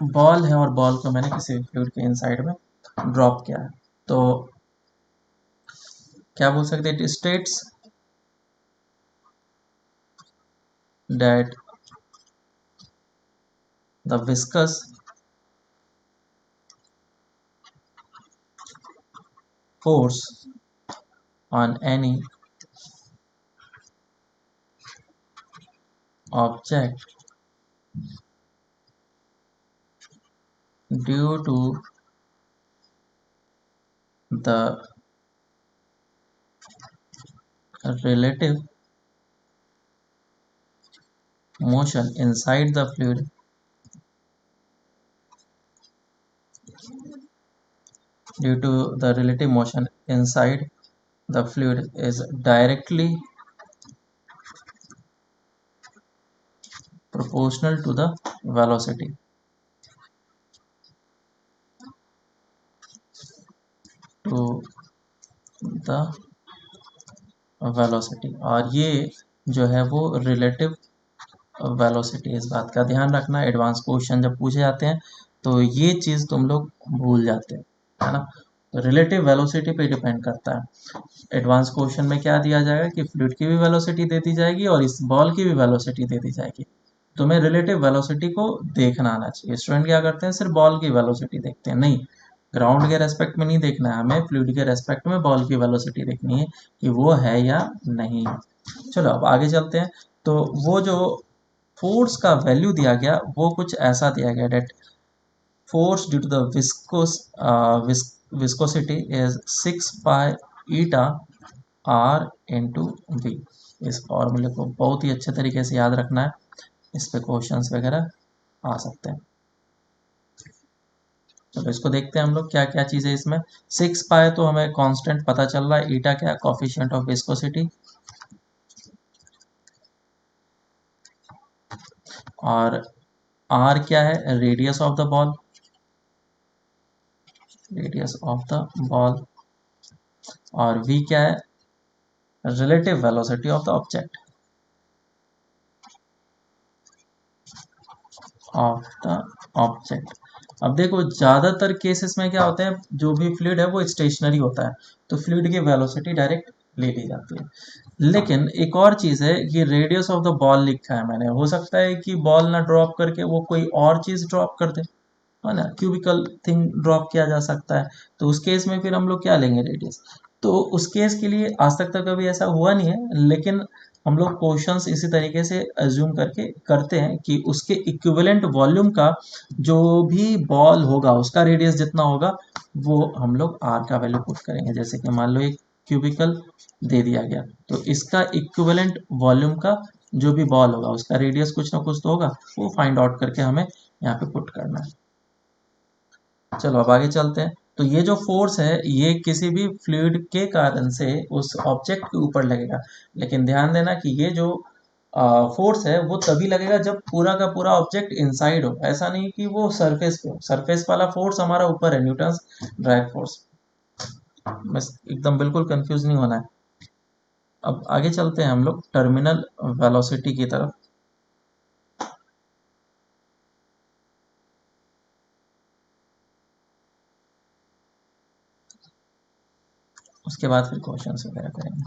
बॉल है और बॉल को मैंने किसी भी फ्लूइड के इनसाइड में ड्रॉप किया है, तो क्या बोल सकते हैं, it states that the viscous force on any object due to the relative motion inside the fluid due to the relative motion inside the fluid is directly proportional to the velocity, to the velocity। और ये जो है वो relative velocity, इस बात का ध्यान रखना, एडवांस क्वेश्चन जब पूछे जाते हैं तो ये चीज़ तुम लोग भूल जाते हैं, है ना। तो रिलेटिव वेलोसिटी पे डिपेंड करता है। एडवांस क्वेश्चन में क्या दिया जाएगा कि फ्लूइड की भी वेलोसिटी दे दी जाएगी और इस बॉल की भी वेलोसिटी दे दी जाएगी। तुम्हें रिलेटिव वेलोसिटी को देखना आना चाहिए। स्टूडेंट क्या करते हैं, सिर्फ बॉल की वेलोसिटी देखते हैं, नहीं, ग्राउंड के रेस्पेक्ट में नहीं देखना है हमें, फ्लूइड के रेस्पेक्ट में बॉल की वेलोसिटी देखनी है कि वो है या नहीं। चलो अब आगे चलते हैं। तो वो जो फोर्स का वैल्यू दिया गया वो कुछ ऐसा दिया गया, date force due to the viscosity is 6 pi eta r into v। इस फॉर्मूले को बहुत ही अच्छे तरीके से याद रखना है, इस पे क्वेश्चंस वगैरह आ सकते हैं। चलो इसको देखते हैं हम लोग क्या क्या चीज़ है इसमें। 6 पाए तो हमें कांस्टेंट पता चल रहा है, ईटा क्या है, कोफिशिएंट ऑफ विस्कोसिटी, और आर क्या है, radius of the ball, radius of the ball, और वी क्या है, relative velocity of the object, of the object. अब देखो ज़्यादातर केसेस में क्या होते हैं, जो भी फ्लूइड है वो स्टेशनरी होता है, तो फ्लूइड की वेलोसिटी डायरेक्ट ले ली जाती है। लेकिन एक और चीज़ है, ये रेडियस ऑफ द बॉल लिखा है मैंने, हो सकता है कि बॉल ना ड्रॉप करके वो कोई और चीज़ ड्रॉप कर दे, है ना, क्यूबिकल थिंग ड्रॉप किया जा सकता है, तो उस केस में फिर हम लोग क्या लेंगे, रेडियस। तो उस केस के लिए आज तक तो कभी ऐसा हुआ नहीं है, लेकिन हम लोग क्वेश्चंस इसी तरीके से अज्यूम करके करते हैं कि उसके इक्विवेलेंट वॉल्यूम का जो भी बॉल होगा उसका रेडियस जितना होगा वो हम लोग आर का वैल्यू पुट करेंगे। जैसे कि मान लो एक क्यूबिकल दे दिया गया, तो इसका इक्विवेलेंट वॉल्यूम का जो भी बॉल होगा उसका रेडियस कुछ ना कुछ तो होगा, वो फाइंड आउट करके हमें यहाँ पे पुट करना है। चलो अब आगे चलते हैं। तो ये जो फोर्स है ये किसी भी फ्लूइड के कारण से उस ऑब्जेक्ट के ऊपर लगेगा, लेकिन ध्यान देना कि ये जो फोर्स है वो तभी लगेगा जब पूरा का पूरा ऑब्जेक्ट इनसाइड हो, ऐसा नहीं कि वो सरफेस पे हो। सरफेस वाला फोर्स हमारा ऊपर है, न्यूटन्स ड्रैग फोर्स। बस एकदम बिल्कुल कंफ्यूज नहीं होना है। अब आगे चलते हैं हम लोग टर्मिनल वेलोसिटी की तरफ। उसके बाद फिर क्वेश्चन वगैरह करेंगे।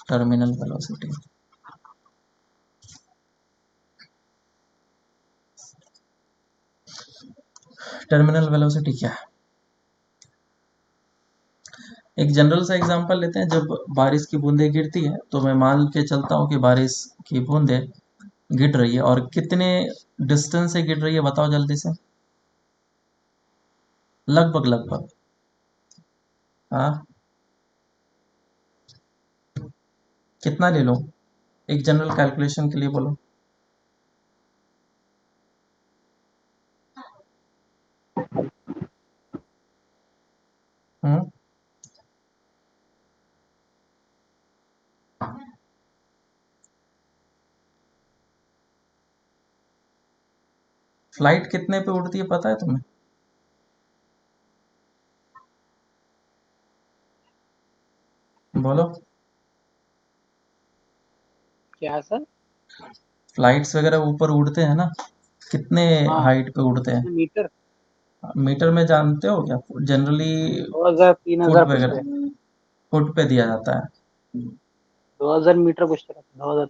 टर्मिनल वेलोसिटी, टर्मिनल वेलोसिटी क्या है, एक जनरल सा एग्जांपल लेते हैं। जब बारिश की बूंदें गिरती है तो मैं मान के चलता हूँ कि बारिश की बूंदें गिर रही है, और कितने डिस्टेंस से गिर रही है बताओ जल्दी से, लगभग लगभग। हाँ, कितना ले लो, एक जनरल कैलकुलेशन के लिए बोलो। हम्म, फ्लाइट कितने पे उड़ती है पता है तुम्हें? बोलो। क्या सर? फ्लाइट्स वगैरह ऊपर उड़ते हैं ना, कितने हाँ, हाइट पे उड़ते हैं? कितने मीटर? मीटर में जानते हो क्या, जनरली 2000, तीन फुट हजार कुछ वगैरह, पे। फुट पे दिया जाता है। 2000 मीटर कुछ तो, 2000।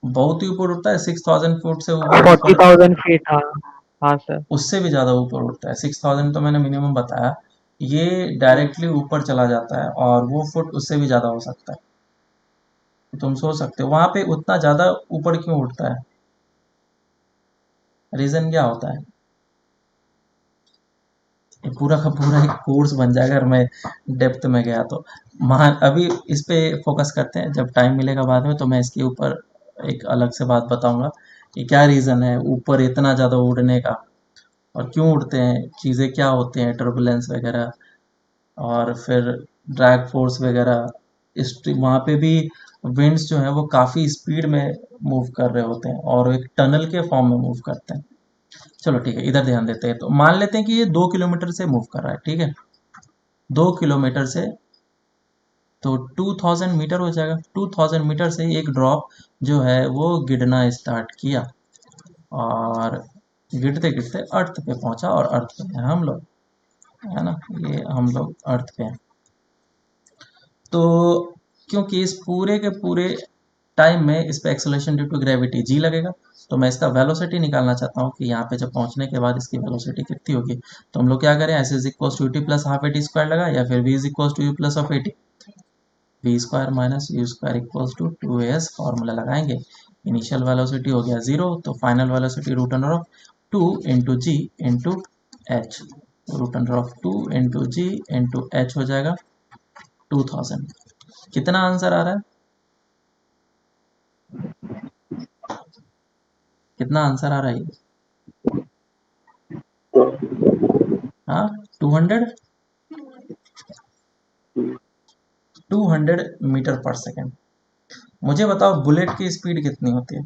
बहुत ही ऊपर उड़ता है, 6000 फुट से ऊपर फोर्टी ऊपर, थाउजेंड फीट हाँ। हाँ सर। उससे भी ज़्यादा ऊपर उड़ता है। 6000 तो मैंने मिनिमम बताया, ये डायरेक्टली ऊपर चला जाता है, और वो फुट उससे भी ज़्यादा हो सकता है। तो तुम सोच सकते हो वहाँ पे उतना ज़्यादा ऊपर क्यों उठता है, रीज़न क्या होता है। ये पूरा का पूरा एक कोर्स बन जाएगा अगर मैं डेप्थ में गया तो। मान अभी इस पे फोकस करते हैं, जब टाइम मिलेगा बाद में तो मैं इसके ऊपर एक अलग से बात बताऊंगा कि क्या रीज़न है ऊपर इतना ज़्यादा उड़ने का, और क्यों उड़ते हैं, चीज़ें क्या होते हैं, टर्बुलेंस वगैरह, और फिर ड्रैग फोर्स वगैरह। इस वहाँ पे भी विंड्स जो हैं वो काफ़ी स्पीड में मूव कर रहे होते हैं, और एक टनल के फॉर्म में मूव करते हैं। चलो ठीक है, इधर ध्यान देते हैं। तो मान लेते हैं कि ये 2 किलोमीटर से मूव कर रहा है, ठीक है, 2 किलोमीटर से, तो 2000 मीटर हो जाएगा। 2000 मीटर से एक ड्रॉप जो है वो गिरना स्टार्ट किया, और गिरते गिरते अर्थ पे पहुंचा, और अर्थ पे हैं हम लोग, है ना, ये हम लोग अर्थ पे हैं। तो क्योंकि इस पूरे के पूरे टाइम में इस पे acceleration due to gravity G लगेगा, तो मैं इसका वेलोसिटी निकालना चाहता हूँ कि यहाँ पे जब पहुँचने के बाद इसकी वेलोसिटी कितनी होगी। तो हम लोग क्या करें, S is equal to T plus half A T square लगा, या फिर V is equal to U plus of A T, V square minus U square equal to 2as formula लगाएंगे। इनिशियल वेलोसिटी हो गया 0, तो final velocity root under of 2 into G into H. Root under of 2 into G into H हो जाएगा 2000। कितना answer आ रहा है? कितना आंसर आ रहा है ये? हाँ 200 200 मीटर पर सेकेंड। मुझे बताओ बुलेट की स्पीड कितनी होती है?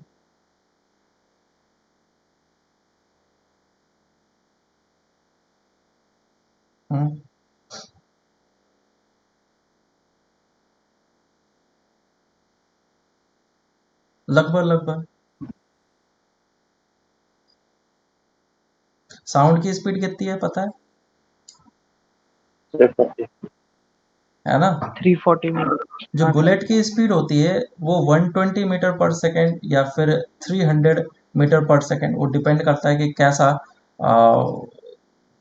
हम्म, लगभग लगभग। साउंड की स्पीड कितनी है पता है ना? 340 मीटर। जो हाँ सर। बुलेट की स्पीड होती है वो 120 मीटर पर सेकेंड या फिर 300 मीटर पर सेकेंड, वो डिपेंड करता है कि कैसा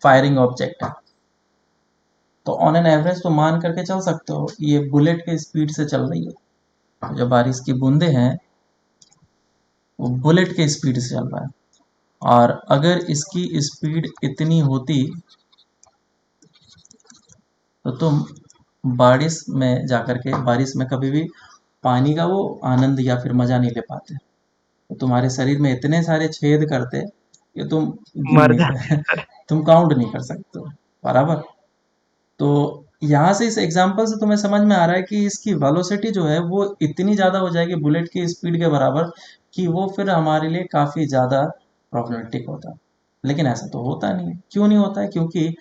फायरिंग ऑब्जेक्ट है। तो ऑन एन एवरेज तो मान करके चल सकते हो ये बुलेट की स्पीड से चल रही है। जो बारिश की बूंदे हैं वो बुलेट की स्पीड से चल रहा है। और अगर इसकी स्पीड इतनी होती तो तुम बारिश में जाकर के बारिश में कभी भी पानी का वो आनंद या फिर मजा नहीं ले पाते। तो तुम्हारे शरीर में इतने सारे छेद करते कि तुम गिन मर नहीं जाते कर हैं सर। तुम काउंट नहीं कर सकते हो। बराबर। तो यहाँ से इस एग्जांपल से तुम्हें समझ में आ रहा है कि इसकी वेलोसिटी जो है वो इतनी ज़्यादा हो जाएगी बुलेट की स्पीड के बराबर कि वो फिर हमारे लिए काफ़ी ज़्यादा प्रॉब्लमेटिक होता है। लेकिन ऐसा तो होता नहीं है। क्यों नहीं होता है? क्योंकि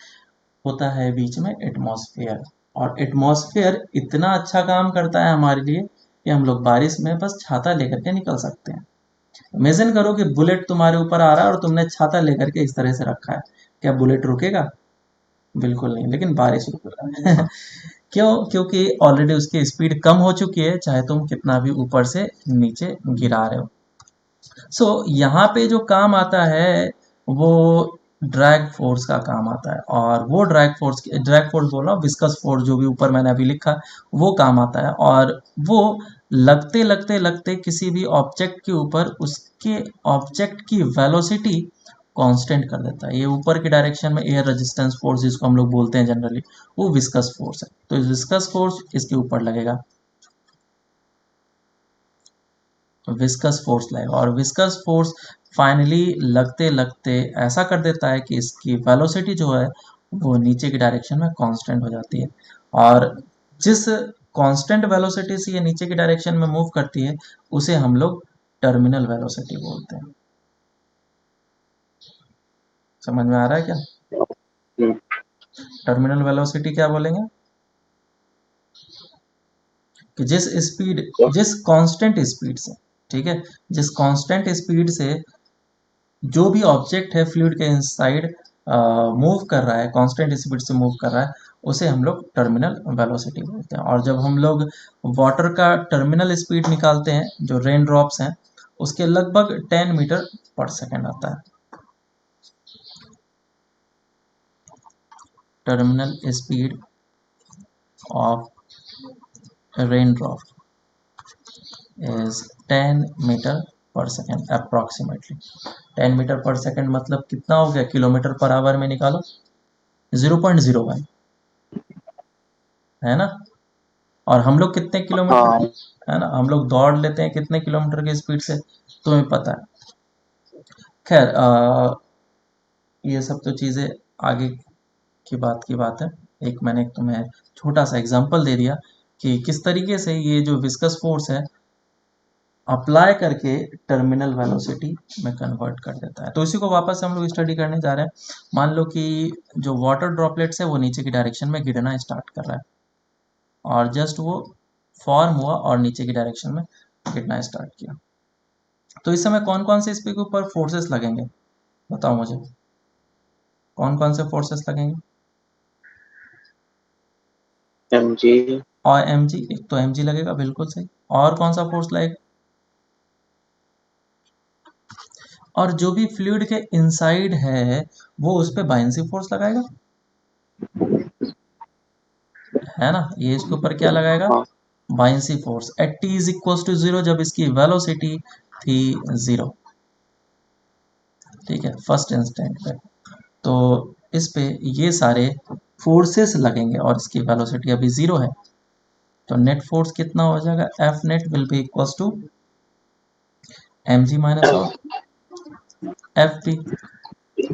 होता है बीच में एटमॉस्फेयर। और एटमॉस्फेयर इतना अच्छा काम करता है हमारे लिए कि हम लोग बारिश में बस छाता लेकर के निकल सकते हैं। इमेजिन करो कि बुलेट तुम्हारे ऊपर आ रहा है और तुमने छाता लेकर के इस तरह से रखा है। क्या बुलेट रुकेगा? बिल्कुल नहीं। लेकिन बारिश रुक रहा है क्यों? क्योंकि ऑलरेडी उसकी स्पीड कम हो चुकी है, चाहे तुम कितना भी ऊपर से नीचे गिरा रहे हो। सो यहाँ पे जो काम आता है वो ड्रैग फोर्स का काम आता है। और वो ड्रैग फोर्स बोल रहा हूँ, विस्कस फोर्स जो भी ऊपर मैंने अभी लिखा वो काम आता है। और वो लगते लगते लगते किसी भी ऑब्जेक्ट के ऊपर उसके ऑब्जेक्ट की वेलोसिटी कांस्टेंट कर देता है। ये ऊपर की डायरेक्शन में एयर रेजिस्टेंस फोर्स जिसको हम लोग बोलते हैं जनरली, वो विस्कस फोर्स है। तो विस्कस फोर्स इसके ऊपर लगेगा, विस्कस फोर्स लगेगा। और विस्कस फोर्स फाइनली लगते लगते ऐसा कर देता है कि इसकी वेलोसिटी जो है वो नीचे की डायरेक्शन में कांस्टेंट हो जाती है। और जिस कांस्टेंट वेलोसिटी से ये नीचे की डायरेक्शन में मूव करती है उसे हम लोग टर्मिनल वेलोसिटी बोलते हैं। समझ में आ रहा है क्या? टर्मिनल वेलोसिटी क्या बोलेंगे? कि जिस कांस्टेंट स्पीड से, ठीक है, जिस कांस्टेंट स्पीड से जो भी ऑब्जेक्ट है फ्लूइड के इनसाइड मूव कर रहा है, कांस्टेंट स्पीड से मूव कर रहा है, उसे हम लोग टर्मिनल वेलोसिटी बोलते हैं। और जब हम लोग वाटर का टर्मिनल स्पीड निकालते हैं, जो रेन ड्रॉप्स हैं, उसके लगभग 10 मीटर पर सेकेंड आता है। Terminal speed of raindrop is 10 meter per second approximately. 10 meter per second मतलब कितना हो गया? किलोमीटर पर आवर में निकालो, 0.01, है ना? और हम लोग कितने किलोमीटर, हाँ। है ना, हम लोग दौड़ लेते हैं कितने किलोमीटर की स्पीड से, तुम्हें पता है। खैर ये सब तो चीज़ें आगे की बात है। एक मैंने तुम्हें छोटा सा एग्जांपल दे दिया कि किस तरीके से ये जो विस्कस फोर्स है अप्लाई करके टर्मिनल वेलोसिटी में कन्वर्ट कर देता है। तो इसी को वापस हम लोग स्टडी करने जा रहे हैं। मान लो कि जो वाटर ड्रॉपलेट्स है वो नीचे की डायरेक्शन में गिरना स्टार्ट कर रहा है और जस्ट वो फॉर्म हुआ और नीचे की डायरेक्शन में गिरना स्टार्ट किया। तो इस समय कौन कौन से इस पे के ऊपर फोर्सेस लगेंगे? बताओ मुझे, कौन कौन से फोर्सेस लगेंगे? mg। और एम जी, एक तो एम जी लगेगा, बिल्कुल सही। और कौन सा फोर्स लगेगा? और जो भी फ्लूइड के इनसाइड है वो उस पर बाइंसी फोर्स लगाएगा, है ना? ये इसके ऊपर क्या लगाएगा? हाँ। Buoyancy force at T is equal to zero, जब इसकी वेलोसिटी थी जीरो। ठीक है, फर्स्ट इंस्टेंट पे। तो इस पे ये सारे फोर्सेस लगेंगे और इसकी वेलोसिटी अभी 0 है, तो नेट फोर्स कितना हो जाएगा, F net will be equals to M G minus of F P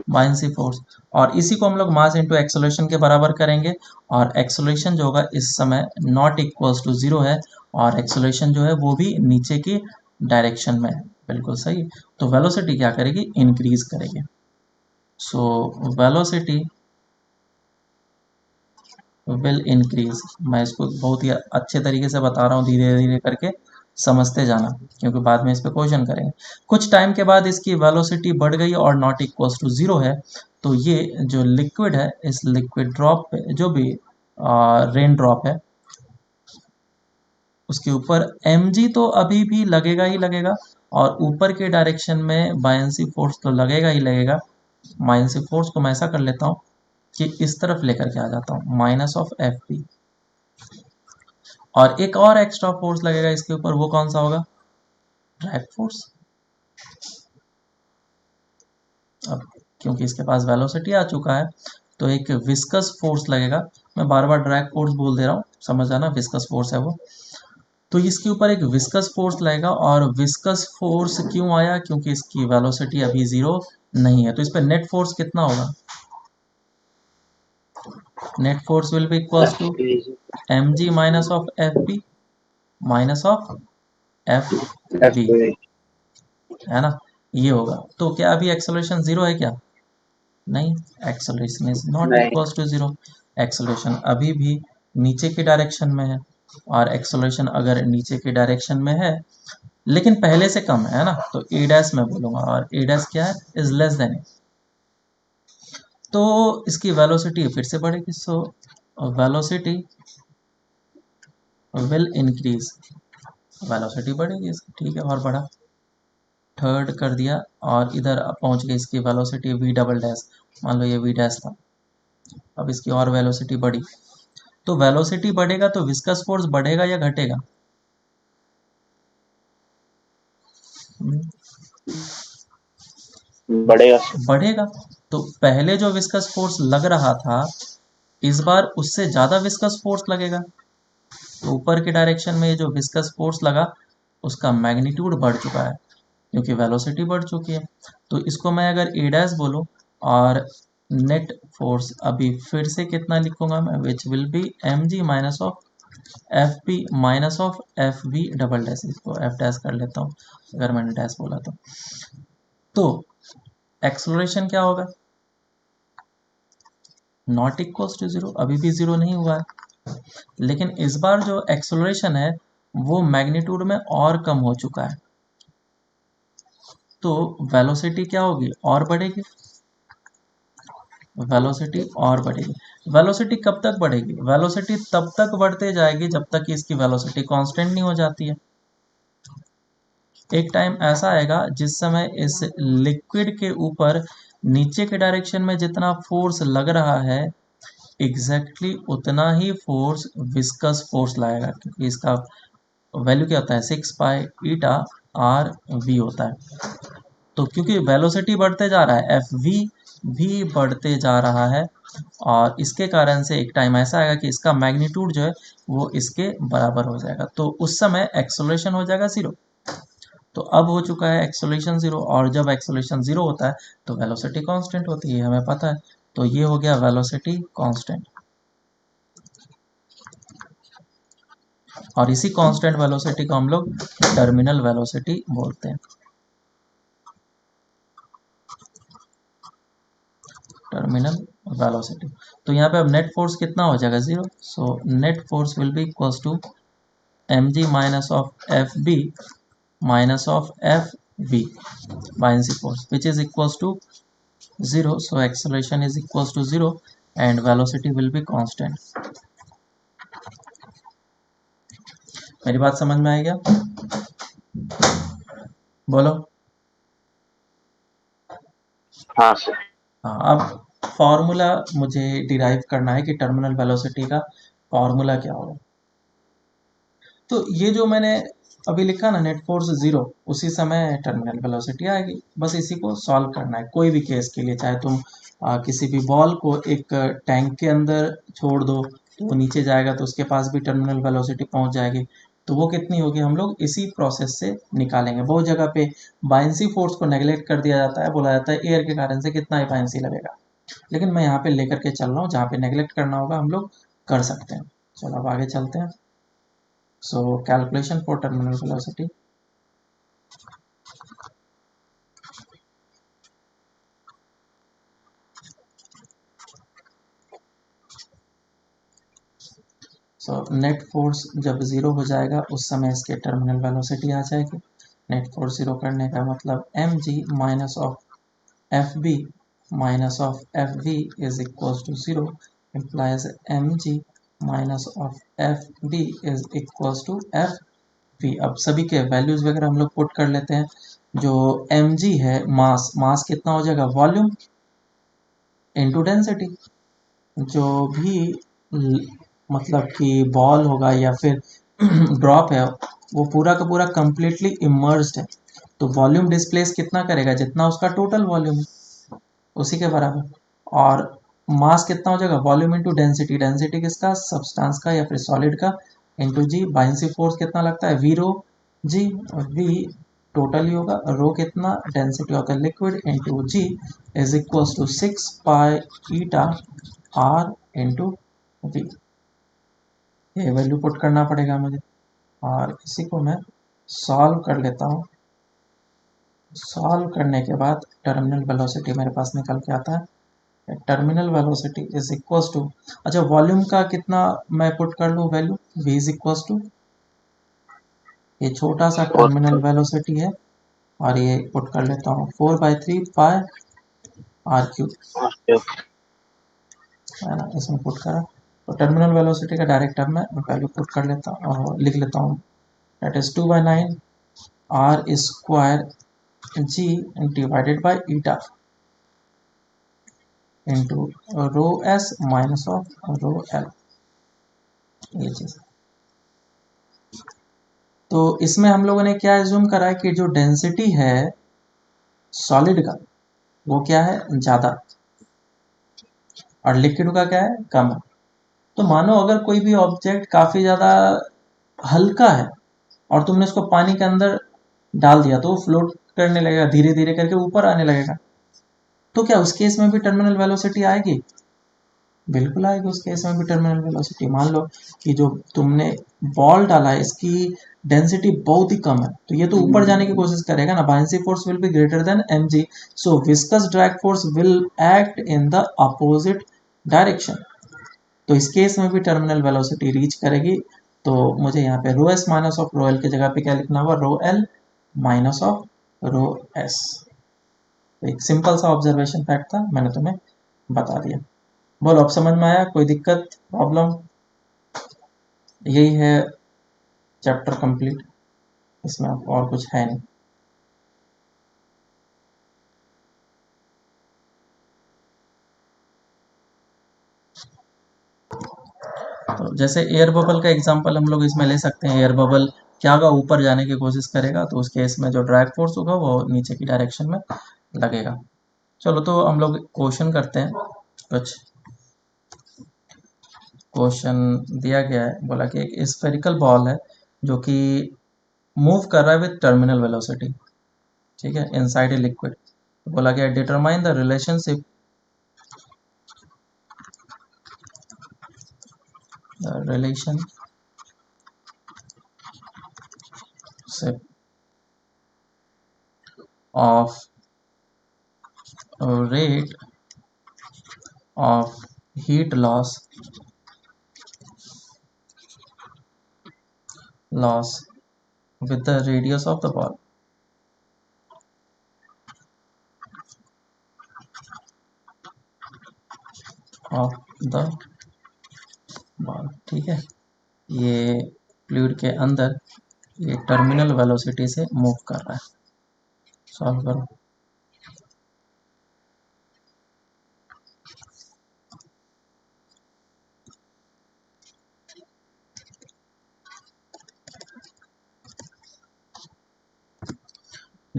buoyancy force. और इसी को हम लोग मास इंटू एक्सेलरेशन के बराबर करेंगे, और एक्सेलरेशन जो होगा इस समय नॉट इक्वल्स टू 0 है, और एक्सेलरेशन जो है वो भी नीचे की डायरेक्शन में है, बिल्कुल सही। तो वेलोसिटी क्या करेगी, इंक्रीज करेगी। So velocity will increase. मैं इसको बहुत ही अच्छे तरीके से बता रहा हूँ, धीरे धीरे करके समझते जाना, क्योंकि बाद में इस पे क्वेश्चन करेंगे। कुछ टाइम के बाद इसकी वेलोसिटी बढ़ गई और नॉट इक्वल्स टू 0 है, तो ये जो लिक्विड है, इस लिक्विड ड्रॉप पे जो भी रेन ड्रॉप है उसके ऊपर mg तो अभी भी लगेगा ही लगेगा, और ऊपर के डायरेक्शन में बायंसी फोर्स तो लगेगा ही लगेगा। बायंसी फोर्स को मैं ऐसा कर लेता हूँ कि इस तरफ लेकर के आ जाता हूँ, माइनस ऑफ एफ पी, और एक और एक्स्ट्रा फोर्स लगेगा इसके ऊपर, वो कौन सा होगा, ड्रैग फोर्स। अब क्योंकि इसके पास वेलोसिटी आ चुका है, तो एक विस्कस फोर्स लगेगा। मैं बार बार ड्रैग फोर्स बोल दे रहा हूँ, समझ जाना, विस्कस फोर्स है वो। तो इसके ऊपर एक विस्कस फोर्स लगेगा, और विस्कस फोर्स क्यों आया, क्योंकि इसकी वेलोसिटी अभी 0 नहीं है। तो इस पर नेट फोर्स कितना होगा, net force will be equals to M G minus of F B minus of F V, है ना, ये होगा। तो क्या अभी एक्सेलरेशन 0 है क्या, नहीं, एक्सेलरेशन इज नॉट नहीं। Equals to 0। एक्सेलरेशन अभी भी नीचे की डायरेक्शन में है, और एक्सेलरेशन अगर नीचे की डायरेक्शन में है लेकिन पहले से कम है ना, तो ए डैश मैं बोलूंगा, और ए डैश क्या है, इज लेस देन ए। तो इसकी वेलोसिटी फिर से बढ़ेगी, so velocity will increase, velocity बढ़ेगी इसकी, ठीक है, और बढ़ा, थर्ड कर दिया, और इधर पहुंच गई इसकी वेलोसिटी वी डबल डैश, मान लो ये वी डैश था, अब इसकी और वेलोसिटी बढ़ी। तो वेलोसिटी बढ़ेगा तो विस्कस फोर्स बढ़ेगा या घटेगा, हम्म, बढ़ेगा। बढ़ेगा। तो पहले जो विस्कस फोर्स लग रहा था, इस बार उससे ज्यादा विस्कस फोर्स लगेगा। तो ऊपर के डायरेक्शन में ये जो विस्कस फोर्स लगा उसका मैग्नीट्यूड बढ़ चुका है, क्योंकि वेलोसिटी बढ़ चुकी है। तो इसको मैं अगर ए डैश बोलूँ, और नेट फोर्स अभी फिर से कितना लिखूंगा मैं, which will be M G minus of F P minus of F V double dash, इसको एफ डैश कर लेता हूँ अगर मैंने डैश बोला तो एक्सलोरेशन क्या होगा, नॉट इक्वल्स टू 0, अभी भी 0 नहीं हुआ है, लेकिन इस बार जो एक्सलोरेशन है वो मैग्नीट्यूड में और कम हो चुका है, तो वेलोसिटी क्या होगी, और बढ़ेगी, वेलोसिटी और बढ़ेगी। वेलोसिटी कब तक बढ़ेगी, वेलोसिटी तब तक बढ़ते जाएगी जब तक कि इसकी वेलोसिटी कांस्टेंट नहीं हो जाती है। एक टाइम ऐसा आएगा जिस समय इस लिक्विड के ऊपर नीचे के डायरेक्शन में जितना फोर्स लग रहा है, एग्जैक्टली उतना ही फोर्स विस्कस फोर्स लाएगा, क्योंकि इसका वैल्यू क्या होता है, 6 पाई ईटा आर वी होता है। तो क्योंकि वेलोसिटी बढ़ते जा रहा है, एफ वी भी बढ़ते जा रहा है, और इसके कारण से एक टाइम ऐसा आएगा कि इसका मैग्नीट्यूड जो है वो इसके बराबर हो जाएगा, तो उस समय एक्सेलरेशन हो जाएगा 0। तो अब हो चुका है एक्सेलरेशन 0, और जब एक्सेलरेशन 0 होता है तो वेलोसिटी कांस्टेंट होती है, हमें पता है। तो ये हो गया वेलोसिटी कांस्टेंट, और इसी कांस्टेंट वेलोसिटी को हम लोग टर्मिनल वेलोसिटी बोलते हैं, टर्मिनल वेलोसिटी। तो यहाँ पे अब नेट फोर्स कितना हो जाएगा, 0। So net force will be equals to M G minus of F B minus of F V buoyancy force, which is equals to 0। So acceleration is equals to 0 and velocity will be constant। मेरी बात समझ में आई क्या, बोलो। हाँ sir. हाँ, अब formula मुझे डिराइव करना है कि टर्मिनल वेलोसिटी का फॉर्मूला क्या होगा। तो ये जो मैंने अभी लिखा ना नेट फोर्स जीरो, उसी समय टर्मिनल वेलोसिटी आएगी। बस इसी को सॉल्व करना है कोई भी केस के लिए, चाहे तुम किसी भी बॉल को एक टैंक के अंदर छोड़ दो तो वो नीचे जाएगा तो उसके पास भी टर्मिनल वेलोसिटी पहुंच जाएगी। तो वो कितनी होगी हम लोग इसी प्रोसेस से निकालेंगे। बहुत जगह पे बायंसी फोर्स को नेग्लेक्ट कर दिया जाता है, बोला जाता है एयर के कारण से कितना ही बायंसी लगेगा, लेकिन मैं यहाँ पे लेकर के चल रहा हूँ, जहाँ पे नेग्लेक्ट करना होगा हम लोग कर सकते हैं। चलो अब आगे चलते हैं। So calculation for terminal velocity. So net force जब ज़ीरो हो जाएगा उस समय इसके टर्मिनल वेलोसिटी आ जाएगी। नेट फोर्स ज़ीरो करने का मतलब M G minus of F B minus of F V is equal to zero, implies M G minus of F B is equal to F V. अब सभी के values वगैरह हम लोग पुट कर लेते हैं। जो एम जी है मास, मास कितना हो जाएगा वॉल्यूम इनटू डेंसिटी। जो भी मतलब कि बॉल होगा या फिर ड्रॉप है वो पूरा का पूरा कंप्लीटली इमर्स्ड है, तो वॉल्यूम डिस्प्लेस कितना करेगा जितना उसका टोटल वॉल्यूम है उसी के बराबर। और मास कितना हो जाएगा वॉल्यूम इंटू डेंसिटी, डेंसिटी किसका सब्सटेंस का या फिर सॉलिड का, इंटू जी बाइंसी फोर्स कितना लगता है V rho G, V total ही होगा, रो कितना density of the liquid into G is equal to 6 pi eta R into V. ये वैल्यू पुट करना पड़ेगा मुझे और इसी को मैं सॉल्व कर लेता हूँ। सॉल्व करने के बाद टर्मिनल वेलोसिटी मेरे पास निकल के आता है। Terminal velocity is equal to, अच्छा वॉल्यूम का कितना मैं पुट कर लूँ value, v is equal to, ये छोटा सा टर्मिनल वेलोसिटी है और ये पुट कर लेता हूँ 4/3 पाई आर क्यूब, है ना, इसमें पुट करा। तो टर्मिनल वेलोसिटी का डायरेक्ट अब मैं वैल्यू पुट कर लेता हूँ और लिख लेता हूँ, that is 2/9 R square G divided by eta into rho S minus of rho L, ये चीज। तो इसमें हम लोगों ने क्या एज्यूम करा है कि जो डेंसिटी है सॉलिड का वो क्या है ज़्यादा और लिक्विड का क्या है कम है। तो मानो अगर कोई भी ऑब्जेक्ट काफ़ी ज़्यादा हल्का है और तुमने उसको पानी के अंदर डाल दिया तो वो फ्लोट करने लगेगा, धीरे धीरे करके ऊपर आने लगेगा। तो क्या उस केस में भी टर्मिनल वेलोसिटी आएगी? बिल्कुल आएगी उस केस में भी टर्मिनल वेलोसिटी। मान लो कि जो तुमने बॉल डाला है इसकी डेंसिटी बहुत ही कम है, तो ये तो ऊपर जाने की कोशिश करेगा ना, buoyancy force will be greater than mg, so viscous drag force will act in the opposite direction. तो इस केस में भी टर्मिनल वेलोसिटी रीच करेगी। तो मुझे यहाँ पे rho S minus of rho L की जगह पे क्या लिखना होगा, rho L minus of rho S. एक सिंपल सा ऑब्जर्वेशन फैक्ट था, मैंने तुम्हें बता दिया। बोलो अब समझ में आया, कोई दिक्कत प्रॉब्लम? यही है चैप्टर कंप्लीट, इसमें अब और कुछ है नहीं। तो जैसे एयर बबल का एग्जांपल हम लोग इसमें ले सकते हैं। एयर बबल क्या होगा, ऊपर जाने की कोशिश करेगा तो उस केस में जो ड्रैग फोर्स होगा वो नीचे की डायरेक्शन में लगेगा। चलो तो हम लोग क्वेश्चन करते हैं। कुछ क्वेश्चन दिया गया है, बोला कि एक स्फेरिकल बॉल है जो कि मूव कर रहा है विद टर्मिनल वेलोसिटी, ठीक है, इनसाइड ए लिक्विड। बोला गया determine the relationship, relationship of rate of heat loss with the radius of the ball of the ball, ठीक है। ये फ्लूइड के अंदर ये टर्मिनल वेलोसिटी से मूव कर रहा है। सॉल्व करो।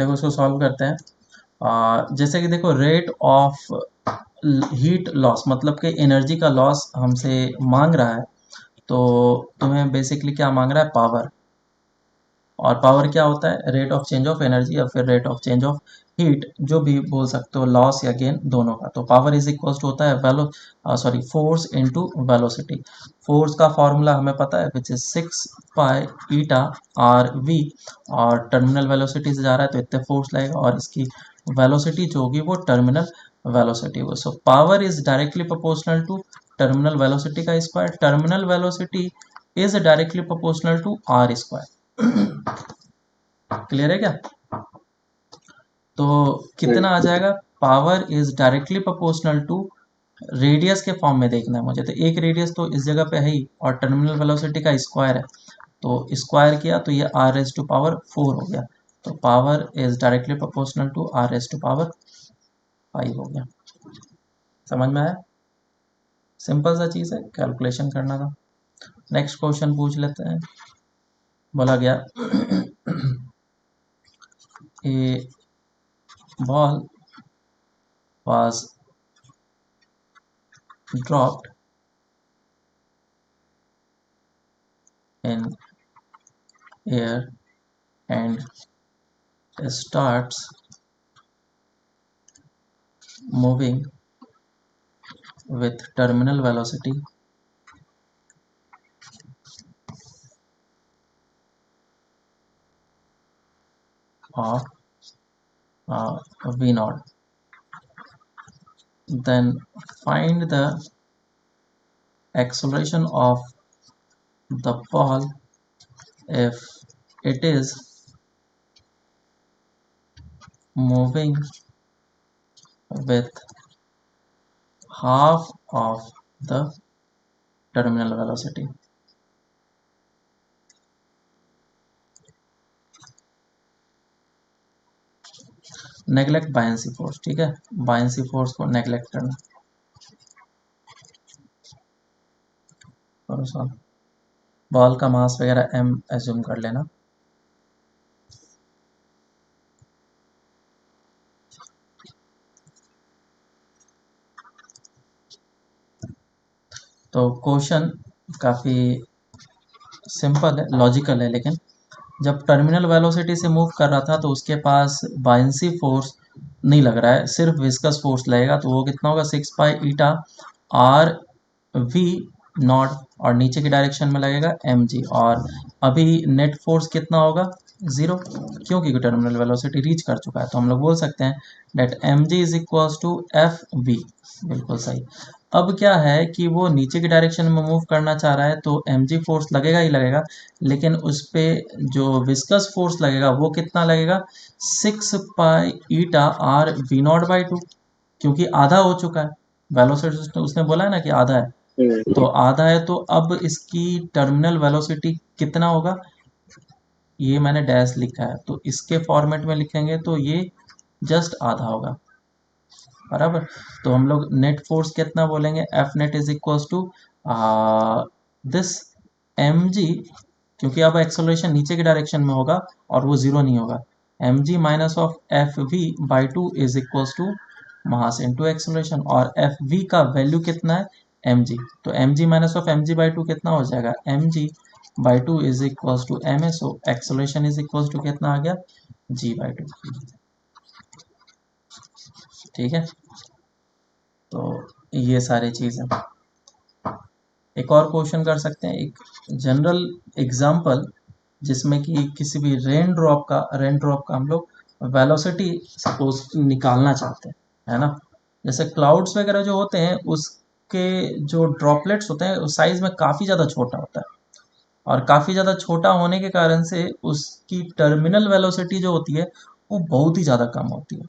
देखो इसको सॉल्व करते हैं। जैसे कि देखो रेट ऑफ हीट लॉस मतलब कि एनर्जी का लॉस हमसे मांग रहा है, तो तुम्हें बेसिकली क्या मांग रहा है, पावर। और पावर क्या होता है, rate of change of energy या फिर rate of change of heat, जो भी बोल सकते हो, लॉस या गेन दोनों का। तो पावर इज इक्वल टू होता है फोर्स इनटू वेलोसिटी। फोर्स का फॉर्मूला हमें पता है, which is 6 pi eta R V, और टर्मिनल वेलोसिटी से जा रहा है तो इतने फोर्स लगेगा, और इसकी वेलोसिटी जो होगी वो टर्मिनल वेलोसिटी होगी। So power is directly proportional to terminal velocity का square. Terminal velocity is directly proportional to R square. Clear है क्या? तो कितना आ जाएगा, power is directly proportional to radius के फॉर्म में देखना है मुझे, तो एक रेडियस तो इस जगह पे है ही, और टर्मिनल वेलोसिटी का स्क्वायर है, तो स्क्वायर किया तो ये आर एस टू पावर 4 हो गया। तो power is directly proportional to R S to power 5 हो गया। समझ में आया? सिंपल सा चीज़ है, कैलकुलेशन करना था। नेक्स्ट क्वेश्चन पूछ लेते हैं। बोला गया ए ball was dropped in air and starts moving with terminal velocity of v naught. Then find the acceleration of the ball if it is moving with half of the terminal velocity. Neglect buoyancy force, ठीक है, buoyancy force को neglect करना। करो solve. Ball का मास वगैरह m assume कर लेना। तो क्वेश्चन काफ़ी सिंपल है, लॉजिकल है, लेकिन जब टर्मिनल वेलोसिटी से मूव कर रहा था तो उसके पास बायंसी फोर्स नहीं लग रहा है, सिर्फ विस्कस फोर्स लगेगा, तो वो कितना होगा, 6 pi eta R V not, और नीचे की डायरेक्शन में लगेगा एम जी। और अभी नेट फोर्स कितना होगा, ज़ीरो, क्योंकि टर्मिनल वेलोसिटी रीच कर चुका है, तो हम लोग बोल सकते हैं that M G is equals to F V. बिल्कुल सही। अब क्या है कि वो नीचे की डायरेक्शन में मूव करना चाह रहा है, तो एम जी फोर्स लगेगा ही लगेगा, लेकिन उस पर जो विस्कस फोर्स लगेगा वो कितना लगेगा, 6 pi eta R V naught by two, क्योंकि आधा हो चुका है। वेलोसिटी उसने बोला है ना कि आधा है, तो आधा है, तो अब इसकी टर्मिनल वेलोसिटी कितना होगा, ये मैंने डैश लिखा है, तो इसके फॉर्मेट में लिखेंगे तो ये जस्ट आधा होगा, बराबर। तो हम लोग नेट फोर्स कितना बोलेंगे, F net is equals to this M G, क्योंकि अब एक्सेलरेशन नीचे की डायरेक्शन में होगा और वो ज़ीरो नहीं होगा, M G minus of F V by two is equals to mass into acceleration, और एफ वी का वैल्यू कितना है, एम जी, तो M G minus of M G by two कितना हो जाएगा, M G by two is equals to M S, acceleration is equals to कितना आ गया, जी बाई टू। ठीक है, तो ये सारी चीज़ें। एक और क्वेश्चन कर सकते हैं, एक जनरल एग्जांपल, जिसमें कि किसी भी रेन ड्रॉप का हम लोग वेलोसिटी सपोज निकालना चाहते हैं, है ना। जैसे क्लाउड्स वगैरह जो होते हैं उसके जो ड्रॉपलेट्स होते हैं साइज में काफ़ी ज़्यादा छोटा होता है, और काफ़ी ज़्यादा छोटा होने के कारण से उसकी टर्मिनल वेलोसिटी जो होती है वो बहुत ही ज़्यादा कम होती है,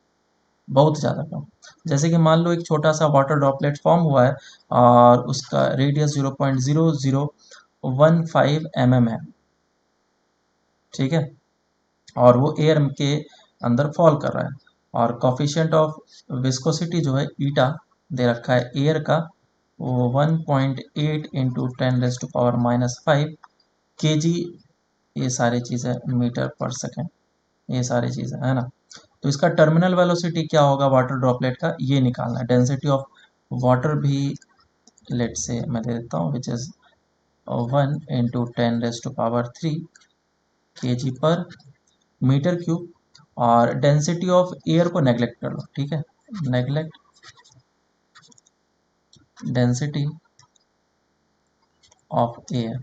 बहुत ज़्यादा कम। जैसे कि मान लो एक छोटा सा वाटर ड्रॉपलेट फॉर्म हुआ है और उसका रेडियस 0.0015 mm है, ठीक है, और वो एयर के अंदर फॉल कर रहा है, और कॉफिशिएंट ऑफ विस्कोसिटी जो है ईटा दे रखा है एयर का, वो 1.8 इंटू 10⁻⁻⁵ kg, ये सारी चीज़ें मीटर पर सेकेंड, ये सारी चीज़ें है ना। तो इसका टर्मिनल वेलोसिटी क्या होगा वाटर ड्रॉपलेट का, ये निकालना है। डेंसिटी ऑफ वाटर भी लेट से मैं दे देता हूँ, विच इज 1 इंटू 10⁻³ kg पर मीटर क्यूब। और डेंसिटी ऑफ एयर को नेग्लेक्ट कर लो, ठीक है, नेग्लेक्ट डेंसिटी ऑफ एयर,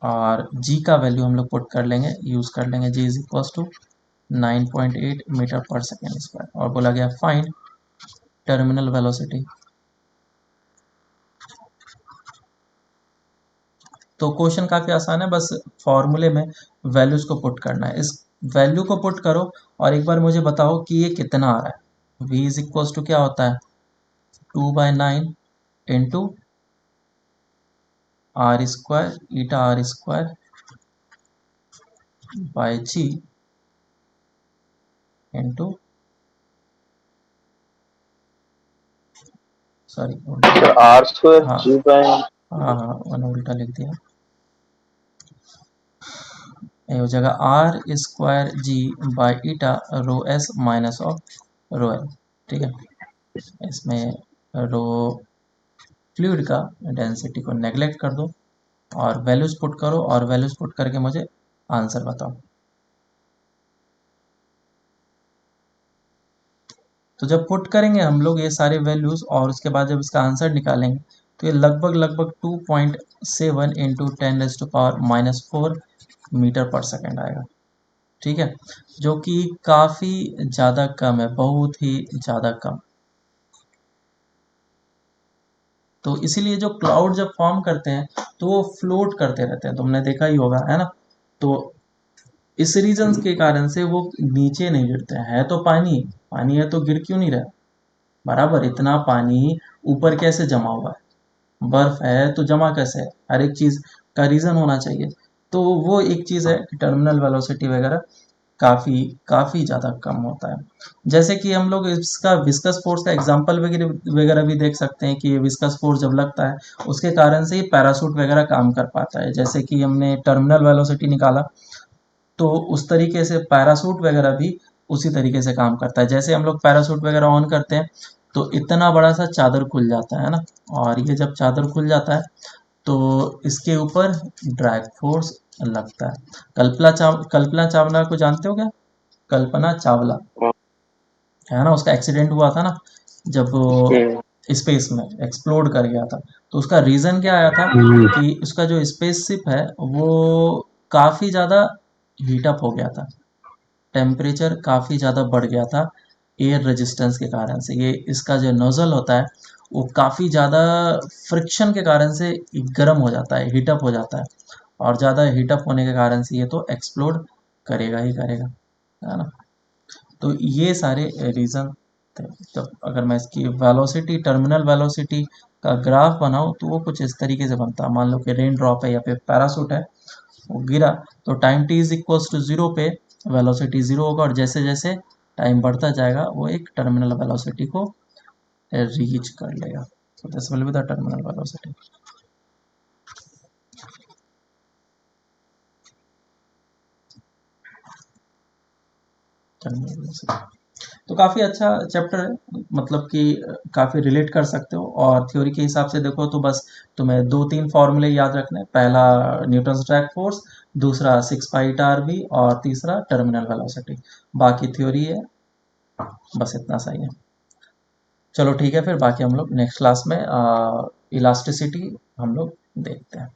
और जी का वैल्यू हम लोग पुट कर लेंगे, यूज कर लेंगे, जी is equal to 9.8 metre per second square. और बोला गया फाइंड टर्मिनल वेलोसिटी। तो क्वेश्चन काफी आसान है, बस फॉर्मूले में वैल्यूज को पुट करना है। इस वैल्यू को पुट करो और एक बार मुझे बताओ कि ये कितना आ रहा है। v इज इक्वल टू क्या होता है, 2/9 into R square eta R square by G into, sorry sir R square हाँ जी बाय, हाँ हाँ मैंने उल्टा लिख दिया, ये हो जाएगा R square G by eta rho S minus of rho L, ठीक है। इसमें रो फ्लूइड का डेंसिटी को नेग्लेक्ट कर दो और वैल्यूज पुट करो, और वैल्यूज पुट करके मुझे आंसर बताओ। तो जब पुट करेंगे हम लोग ये सारे वैल्यूज और उसके बाद जब इसका आंसर निकालेंगे तो ये लगभग लगभग 2.7 इंटू 10⁻⁻4 मीटर पर सेकेंड आएगा, ठीक है, जो कि काफ़ी ज़्यादा कम है, बहुत ही ज़्यादा कम। तो इसीलिए जो क्लाउड जब फॉर्म करते हैं तो वो फ्लोट करते रहते हैं, तुमने देखा ही होगा, है ना। तो इस रीजन के कारण से वो नीचे नहीं गिरते हैं, है तो पानी, पानी है तो गिर क्यों नहीं रहा, बराबर इतना पानी ऊपर कैसे जमा हुआ है, बर्फ है तो जमा कैसे है, हर एक चीज़ का रीज़न होना चाहिए। तो वो एक चीज़ है कि टर्मिनल वेलोसिटी वगैरह काफ़ी काफ़ी ज़्यादा कम होता है। जैसे कि हम लोग इसका विस्कस फोर्स का एग्जांपल वगैरह वगैरह भी देख सकते हैं कि ये विस्कस फोर्स जब लगता है उसके कारण से ही पैराशूट वगैरह काम कर पाता है। जैसे कि हमने टर्मिनल वेलोसिटी निकाला तो उस तरीके से पैराशूट वगैरह भी उसी तरीके से काम करता है। जैसे हम लोग पैराशूट वगैरह ऑन करते हैं तो इतना बड़ा सा चादर खुल जाता है ना, और ये जब चादर खुल जाता है तो इसके ऊपर ड्रैग फोर्स लगता है। कल्पना चावला को जानते हो क्या, कल्पना चावला, है ना, उसका एक्सीडेंट हुआ था ना जब वो स्पेस में एक्सप्लोड कर गया था। तो उसका रीज़न क्या आया था कि उसका जो स्पेसशिप है वो काफ़ी ज़्यादा हीटअप हो गया था, टेम्परेचर काफ़ी ज़्यादा बढ़ गया था एयर रेजिस्टेंस के कारण से। ये इसका जो नोज़ल होता है वो काफ़ी ज़्यादा फ्रिक्शन के कारण से गर्म हो जाता है, हीटअप हो जाता है, और ज़्यादा हीटअप होने के कारण से ये तो एक्सप्लोड करेगा ही करेगा, है ना। तो ये सारे रीज़न थे। तो अगर मैं इसकी वेलोसिटी, टर्मिनल वेलोसिटी का ग्राफ बनाऊँ तो वो कुछ इस तरीके से बनता है। मान लो कि रेन ड्रॉप है या फिर पैराशूट है, वो गिरा तो time t is equals to 0 पे वेलोसिटी 0 होगा, और जैसे जैसे टाइम बढ़ता जाएगा वो एक टर्मिनल वेलोसिटी को रीच कर लेगा। सो this will be the terminal velocity. तो काफ़ी अच्छा चैप्टर है, मतलब कि काफ़ी रिलेट कर सकते हो। और थ्योरी के हिसाब से देखो तो बस तुम्हें 2-3 फॉर्मूले याद रखने हैं। पहला न्यूटन्स ड्रैग फोर्स, दूसरा 6π/r/v, और तीसरा टर्मिनल वेलोसिटी। बाकी थ्योरी है, बस इतना सही है। चलो ठीक है, फिर बाकी हम लोग नेक्स्ट क्लास में इलास्टिसिटी हम लोग देखते हैं।